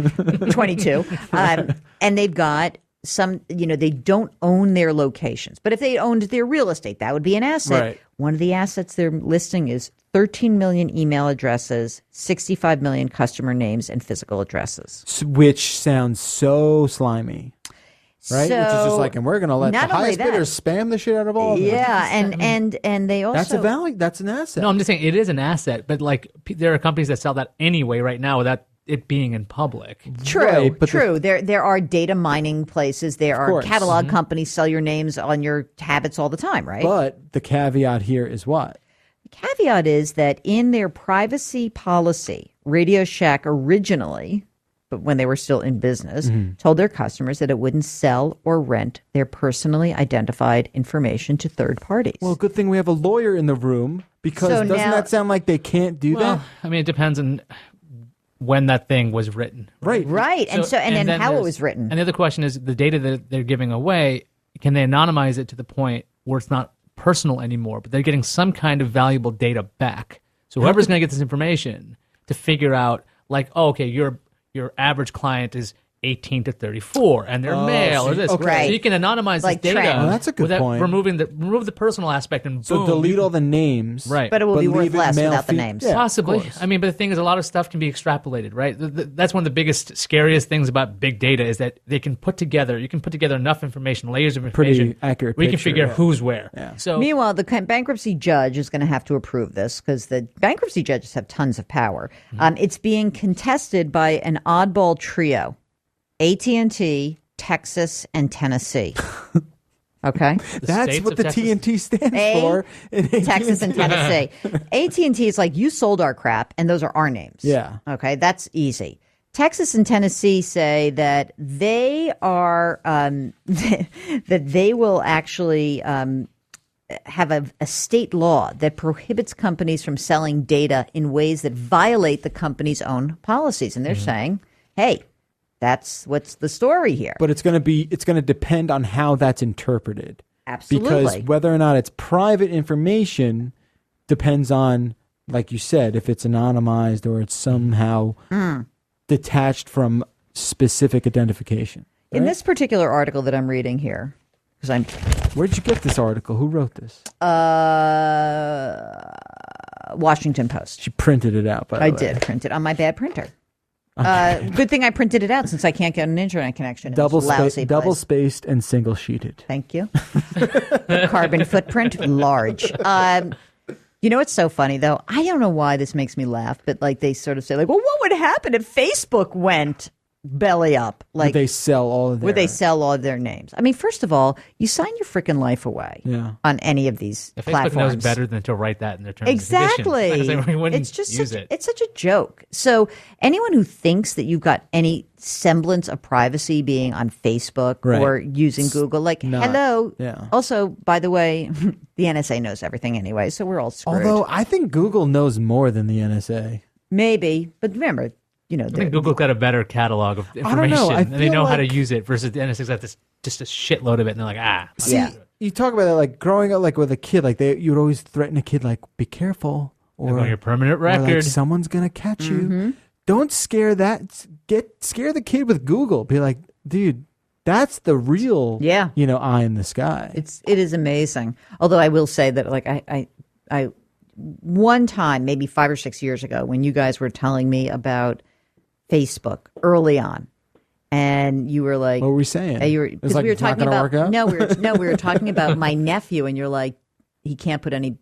22, and they've got some. They don't own their locations, but if they owned their real estate, that would be an asset. Right. One of the assets they're listing is 13 million email addresses, 65 million customer names, and physical addresses, which sounds so slimy. Right, so, which is just like, and we're going to let the highest bidders spam the shit out of all of them. Yeah, and they also that's a value. That's an asset. No, I'm just saying it is an asset, but like there are companies that sell that anyway right now without it being in public. True, true. There are data mining places. There are catalog companies sell your names on your habits all the time, right? But the caveat here is what? The caveat is that in their privacy policy, Radio Shack originally, but when they were still in business, told their customers that it wouldn't sell or rent their personally identified information to third parties. Well, good thing we have a lawyer in the room because doesn't that sound like they can't do that? I mean, it depends on when that thing was written. Right. And then how it was written. And the other question is the data that they're giving away, can they anonymize it to the point where it's not personal anymore, but they're getting some kind of valuable data back. So whoever's going to get this information to figure out like, your average client is 18 to 34, and they're male or this. Okay. So you can anonymize like this data. That's a good point. Remove the personal aspect and so delete all the names. Right. But it will be worth less without the names. Yeah, possibly. I mean, but the thing is, a lot of stuff can be extrapolated, right? That's one of the biggest, scariest things about big data is that you can put together enough information, layers of information. Pretty accurate where you picture, can figure who's where. Yeah. So, meanwhile, the bankruptcy judge is going to have to approve this because the bankruptcy judges have tons of power. It's being contested by an oddball trio. AT&T, Texas, and Tennessee. Okay, That's what the TNT stands for. In Texas and Tennessee. AT&T is like, you sold our crap, and those are our names. Yeah. Okay, that's easy. Texas and Tennessee say that they are that they will actually have a state law that prohibits companies from selling data in ways that violate the company's own policies, and they're saying, "Hey, that's what's the story here." But it's going to depend on how that's interpreted. Absolutely, because whether or not it's private information depends on, like you said, if it's anonymized or it's somehow detached from specific identification. Right? In this particular article that I'm reading here, because where'd you get this article? Who wrote this? Washington Post. She printed it out. By the way. I did print it on my bad printer. Good thing I printed it out since I can't get an internet connection. Double spaced and single sheeted. Thank you. Carbon footprint large. You know what's so funny though? I don't know why this makes me laugh, but like they sort of say like, well, what would happen if Facebook went belly up? Like, would they sell all of their names? I mean, first of all, you sign your freaking life away on any of these platforms. Facebook knows better than to write that in their terms exactly. and conditions. It's just it's such a joke. So anyone who thinks that you've got any semblance of privacy being on Facebook or using Google, like, hello. Yeah. Also, by the way, the NSA knows everything anyway, so we're all screwed. Although I think Google knows more than the NSA. Maybe, but remember, I think Google's got a better catalog of information, and they know how to use it. Versus the NSA's got just a shitload of it, and they're like, See, you talk about that, like growing up, like with a kid, like you would always threaten a kid, like, be careful, or on your permanent record, or, like, someone's gonna catch you. Don't scare scare the kid with Google. Be like, dude, that's the real, eye in the sky. It is amazing. Although I will say that, like, I one time, maybe 5 or 6 years ago, when you guys were telling me about Facebook early on, and you were like, "What were we saying?" Because we were talking about we were talking about my nephew, and you're like, he can't put any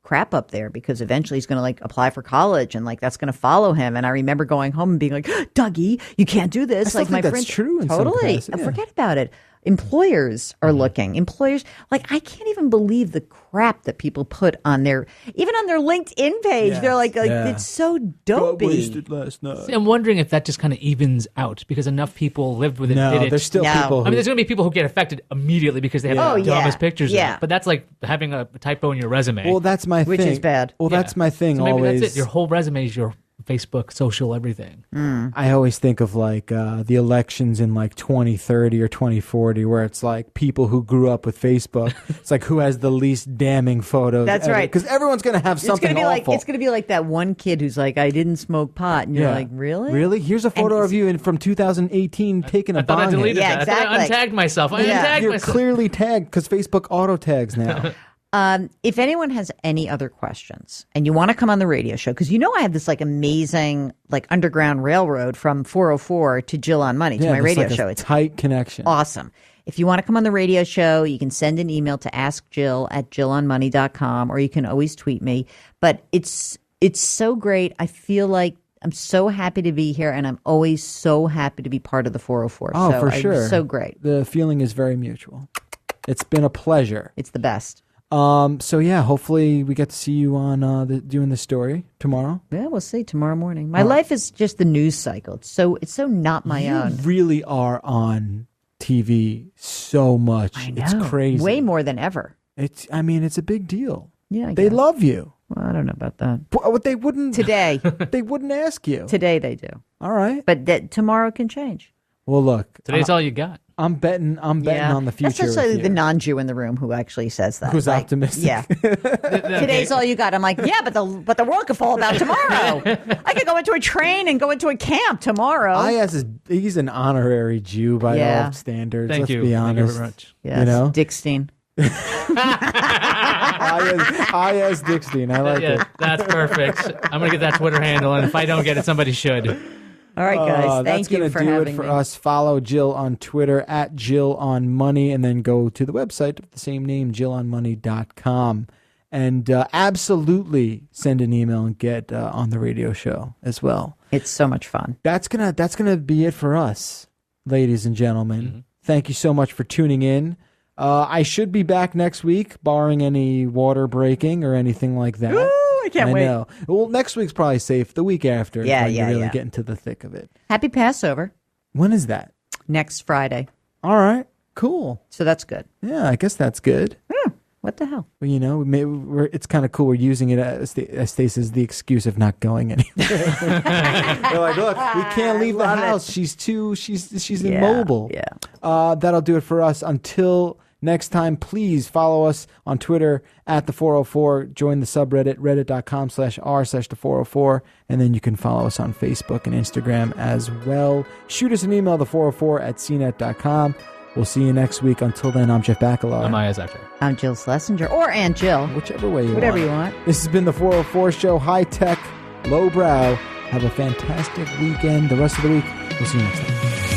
crap up there because eventually he's going to like apply for college, and like that's going to follow him. And I remember going home and being like, "Dougie, you can't do this." I think that's true. In totally, some capacity, forget about it. Employers are looking. Employers, like, I can't even believe the crap that people put on even on their LinkedIn page. They're like it's so dopey. Got wasted last night. See, I'm wondering if that just kind of evens out because enough people lived with it. No, there's still people. I mean, there's going to be people who get affected immediately because they have the dumbest pictures. Yeah, but that's like having a typo in your resume. Well, that's my thing. Which is bad. Well, that's my thing. So maybe always. That's it. Your whole resume is your Facebook, social, everything. I always think of like the elections in like 2030 or 2040 where it's like people who grew up with Facebook. It's like who has the least damning photos. That's right. Because everyone's going to have something awful. It's going to be like that one kid who's like, I didn't smoke pot. And you're like, really? Really? Here's a photo of you from 2018 taking a bong hit. I deleted that. Exactly. I untagged myself. You're clearly tagged because Facebook auto tags now. If anyone has any other questions and you want to come on the radio show, because I have this like amazing like underground railroad from 404 to Jill on Money to my radio show. It's tight connection. Awesome. If you want to come on the radio show, you can send an email to askjill@jillonmoney.com, or you can always tweet me. But it's so great. I feel like I'm so happy to be here, and I'm always so happy to be part of the 404. Oh, for sure. So great. The feeling is very mutual. It's been a pleasure. It's the best. So yeah, hopefully we get to see you on doing the story tomorrow. Yeah, we'll see tomorrow morning. My life is just the news cycle. It's so not my own. You really are on TV so much. I know. It's crazy. Way more than ever. It's a big deal. Yeah, they love you. Well, I don't know about that. But they wouldn't today. They wouldn't ask you. Today they do. All right, but tomorrow can change. Well, look, today's all you got. I'm betting on the future. That's just the non-Jew in the room who actually says that. Who's optimistic? Yeah. Today's all you got. I'm like, yeah, but the world could fall about tomorrow. I could go into a train and go into a camp tomoror. He's an honorary Jew by all standards. Let's be honest. Thank you very much. Yes. Dickstein. I as Dickstein. I like it. That's perfect. I'm going to get that Twitter handle, and if I don't get it, somebody should. All right, guys. Thank you for having me. That's going to do it for us. Follow Jill on Twitter @JillOnMoney, and then go to the website of the same name, JillOnMoney.com. And absolutely send an email and get on the radio show as well. It's so much fun. That's gonna be it for us. ladies and gentlemen. Thank you so much for tuning in. I should be back next week, barring any water breaking or anything like that. Ooh, I can't wait. Know. Well, next week's probably safe. The week after, Yeah, when you really yeah. get into the thick of it. Happy Passover. When is that? Next Friday. All right, cool. So that's good. Yeah, I guess that's good. What the hell? Well, you know, it's kind of cool. We're using it as Stacy as the excuse of not going anywhere. They're like, look, we can't leave the house. She's immobile. Yeah. That'll do it for us. Until next time, please follow us on Twitter at the 404. Join the subreddit, reddit.com/r/the 404. And then you can follow us on Facebook and Instagram as well. Shoot us an email, the404@cnet.com. We'll see you next week. Until then, I'm Jeff Bakalar. I'm Aya Zakir. I'm Jill Schlesinger, or Aunt Jill. Whichever way you Whatever want. you want. This has been the 404 Show. High tech, low brow. Have a fantastic weekend. The rest of the week, we'll see you next time.